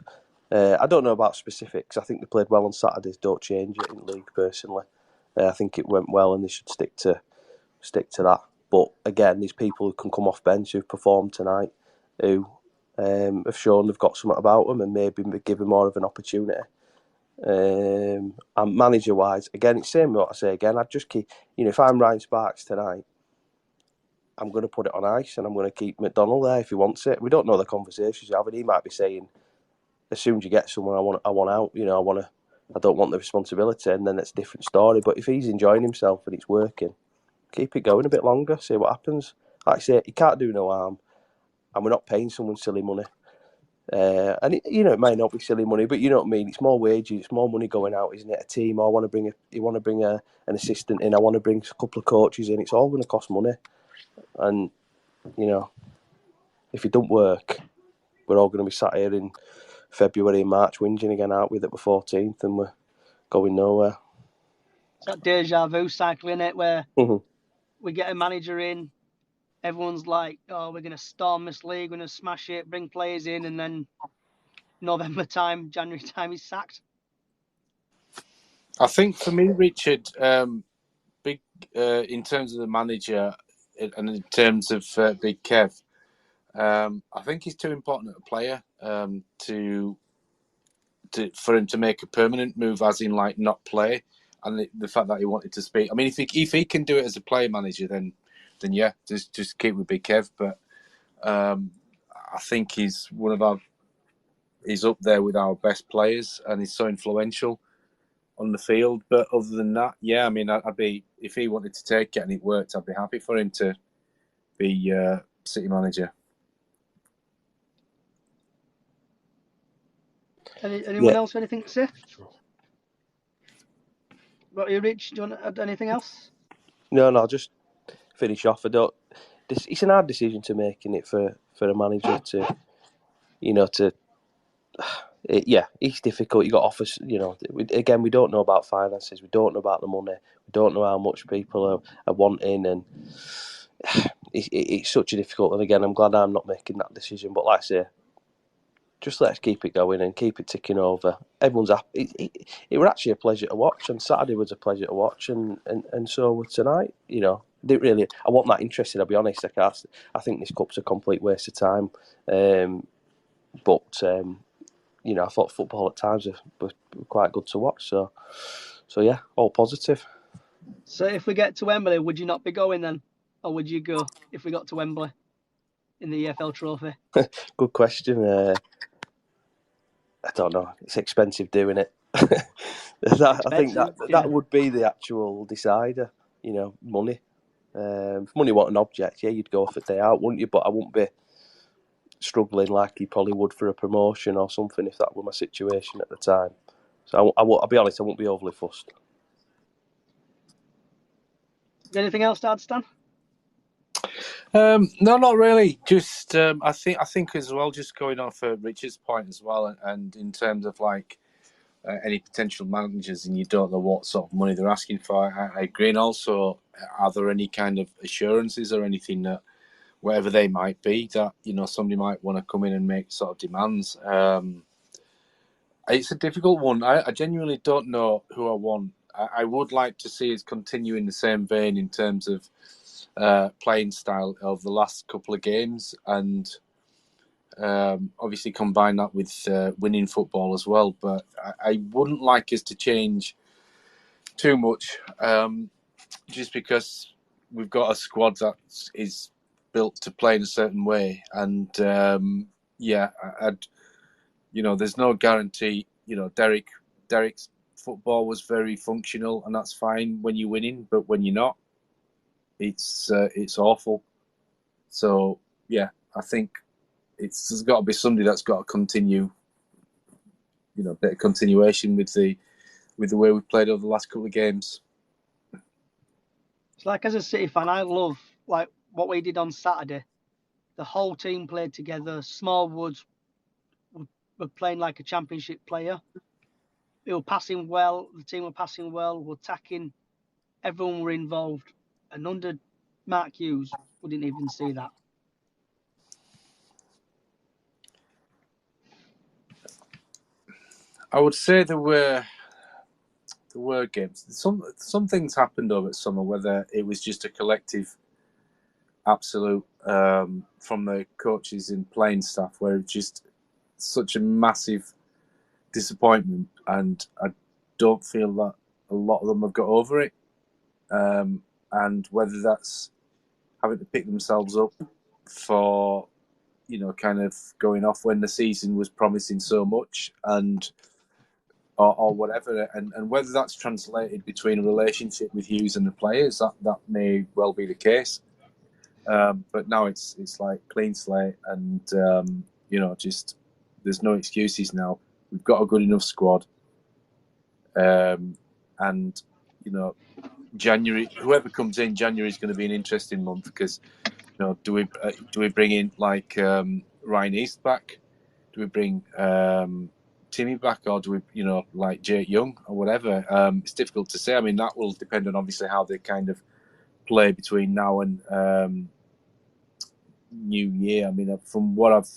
I don't know about specifics. I think they played well on Saturdays. Don't change it in league, personally. I think it went well, and they should stick to that. But again, these people who can come off bench who've performed tonight, who have shown they've got something about them, and maybe given more of an opportunity. And manager-wise, again, it's the same what I say again. I'd just keep, if I'm Ryan Sparks tonight, I'm going to put it on ice, and I'm going to keep McDonnell there if he wants it. We don't know the conversations you're having. He might be saying, as soon as you get someone, I want out. I don't want the responsibility, and then it's a different story. But if he's enjoying himself and it's working, keep it going a bit longer, see what happens. Like I say, he can't do no harm, and we're not paying someone silly money. And it might not be silly money, but you know what I mean. It's more wages, it's more money going out, isn't it? A team. I want to bring an assistant in. I want to bring a couple of coaches in. It's all going to cost money, and if it don't work, we're all going to be sat here in February and March whinging again, aren't we? That we're 14th and we're going nowhere. It's that deja vu cycle, in it, where we get a manager in, everyone's like, "Oh, we're going to storm this league, we're going to smash it, bring players in," and then November time, January time, he's sacked. I think for me, Richard, big in terms of the manager and in terms of Big Kev, I think he's too important a player for him to make a permanent move, as in like not play. And the fact that he wanted to speak. I mean, if he can do it as a player manager, then yeah, just keep with Big Kev. But I think he's he's up there with our best players, and he's so influential on the field. But other than that, yeah, I mean, I'd be, if he wanted to take it and it worked, I'd be happy for him to be City manager. Anyone else anything to say? What are you, Rich? Do you want to add anything else? No, I'll just finish off. It's an hard decision to make, isn't it, for a manager to it's difficult. You got offers. You know, again, we don't know about finances. We don't know about the money. We don't know how much people are wanting, and it's such a difficult. And again, I'm glad I'm not making that decision. But like I say, just let's keep it going and keep it ticking over. Everyone's happy. It was actually a pleasure to watch, and Saturday was a pleasure to watch, and so was tonight. You know, didn't really. I wasn't that interested. I'll be honest. I think this cup's a complete waste of time. But you know, I thought football at times was quite good to watch. So yeah, all positive. So if we get to Wembley, would you not be going then? Or would you go if we got to Wembley in the EFL Trophy? Good question. I don't know. It's expensive doing it. I think that would be the actual decider. You know, money. If money wasn't an object, yeah, you'd go for a day out, wouldn't you? But I wouldn't be struggling like you probably would for a promotion or something if that were my situation at the time. So I'll be honest, I won't be overly fussed. Anything else to add, Stan? No, not really. Just I think as well. Just going off Richard's point as well, and in terms of like any potential managers, and you don't know what sort of money they're asking for. I agree. And also, are there any kind of assurances or anything that, whatever they might be, that somebody might want to come in and make sort of demands? It's a difficult one. I genuinely don't know who I want. I would like to see us continue in the same vein in terms of playing style of the last couple of games, and obviously combine that with winning football as well. But I wouldn't like us to change too much, just because we've got a squad that is built to play in a certain way, and there's no guarantee. Derek's football was very functional, and that's fine when you're winning. But when you're not, it's awful. So yeah, I think there's got to be somebody that's got to continue, a bit of continuation with the way we've played over the last couple of games. It's like, as a City fan, I love like what we did on Saturday. The whole team played together. Smallwood were playing like a championship player. They were passing well. The team were passing well. Were attacking. Everyone were involved. And under Mark Hughes, we didn't even see that. I would say there were games. Some things happened over the summer, whether it was just a collective absolute from the coaches and playing staff, where it's just such a massive disappointment, and I don't feel that a lot of them have got over it, and whether that's having to pick themselves up for kind of going off when the season was promising so much, and or whatever, and whether that's translated between a relationship with Hughes and the players, that may well be the case. But now it's like clean slate, and just there's no excuses now. We've got a good enough squad, and January, whoever comes in, January is going to be an interesting month, because do we bring in like Ryan East back? Do we bring Timmy back, or do we like Jake Young or whatever? It's difficult to say. I mean, that will depend on obviously how they kind of play between now and New Year. I mean, from what I've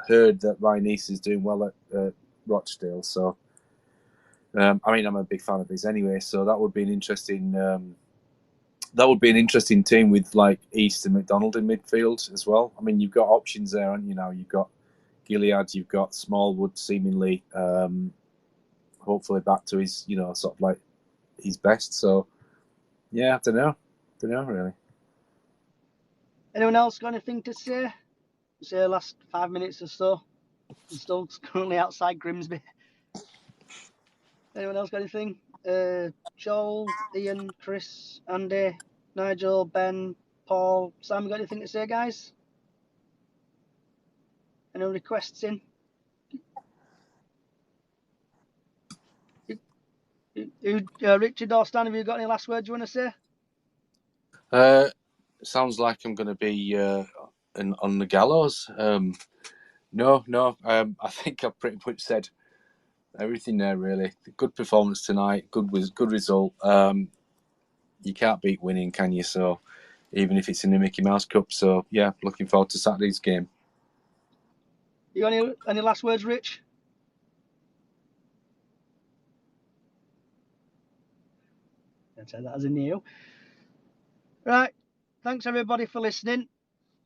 heard, that Ryan East is doing well at Rochdale. So, I mean, I'm a big fan of his anyway. So that would be an interesting. That would be an interesting team with like East and McDonald in midfield as well. I mean, you've got options there, haven't you? Now you've got Gilead, you've got Smallwood, seemingly, hopefully back to his, sort of like his best. So, yeah, I don't know really. Anyone else got anything to say? Say last 5 minutes or so. I'm still currently outside Grimsby. Anyone else got anything? Joel, Ian, Chris, Andy, Nigel, Ben, Paul, Sam, got anything to say, guys? Any requests in? Richard or Stan, have you got any last words you want to say? Sounds like I'm going to be on the gallows. No. I think I've pretty much said Everything there, really. Good performance tonight. Good result. You can't beat winning, can you? So, even if it's in the Mickey Mouse Cup. So, yeah, looking forward to Saturday's game. You got any last words, Rich? I'd say that as a new. Right. Thanks everybody for listening.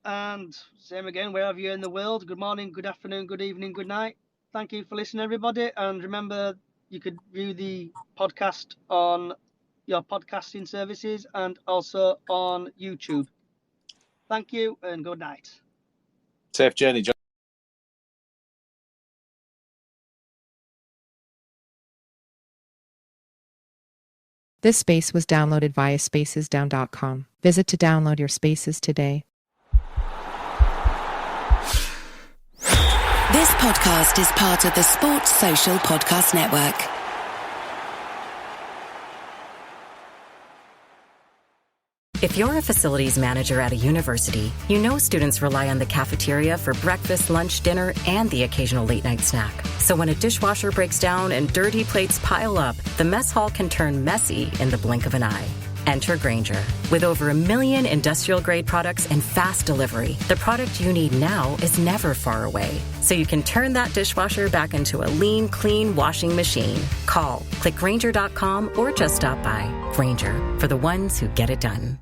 And same again, wherever you're in the world. Good morning, good afternoon, good evening, good night. Thank you for listening, everybody. And remember, you could view the podcast on your podcasting services and also on YouTube. Thank you and good night. Safe journey, John. This space was downloaded via spacesdown.com. Visit to download your spaces today. This podcast is part of the Sports Social Podcast Network. If you're a facilities manager at a university, you know students rely on the cafeteria for breakfast, lunch, dinner, and the occasional late-night snack. So when a dishwasher breaks down and dirty plates pile up, the mess hall can turn messy in the blink of an eye. Enter Grainger. With over 1 million industrial-grade products and fast delivery, the product you need now is never far away. So you can turn that dishwasher back into a lean, clean washing machine. Call, click Grainger.com, or just stop by. Grainger, for the ones who get it done.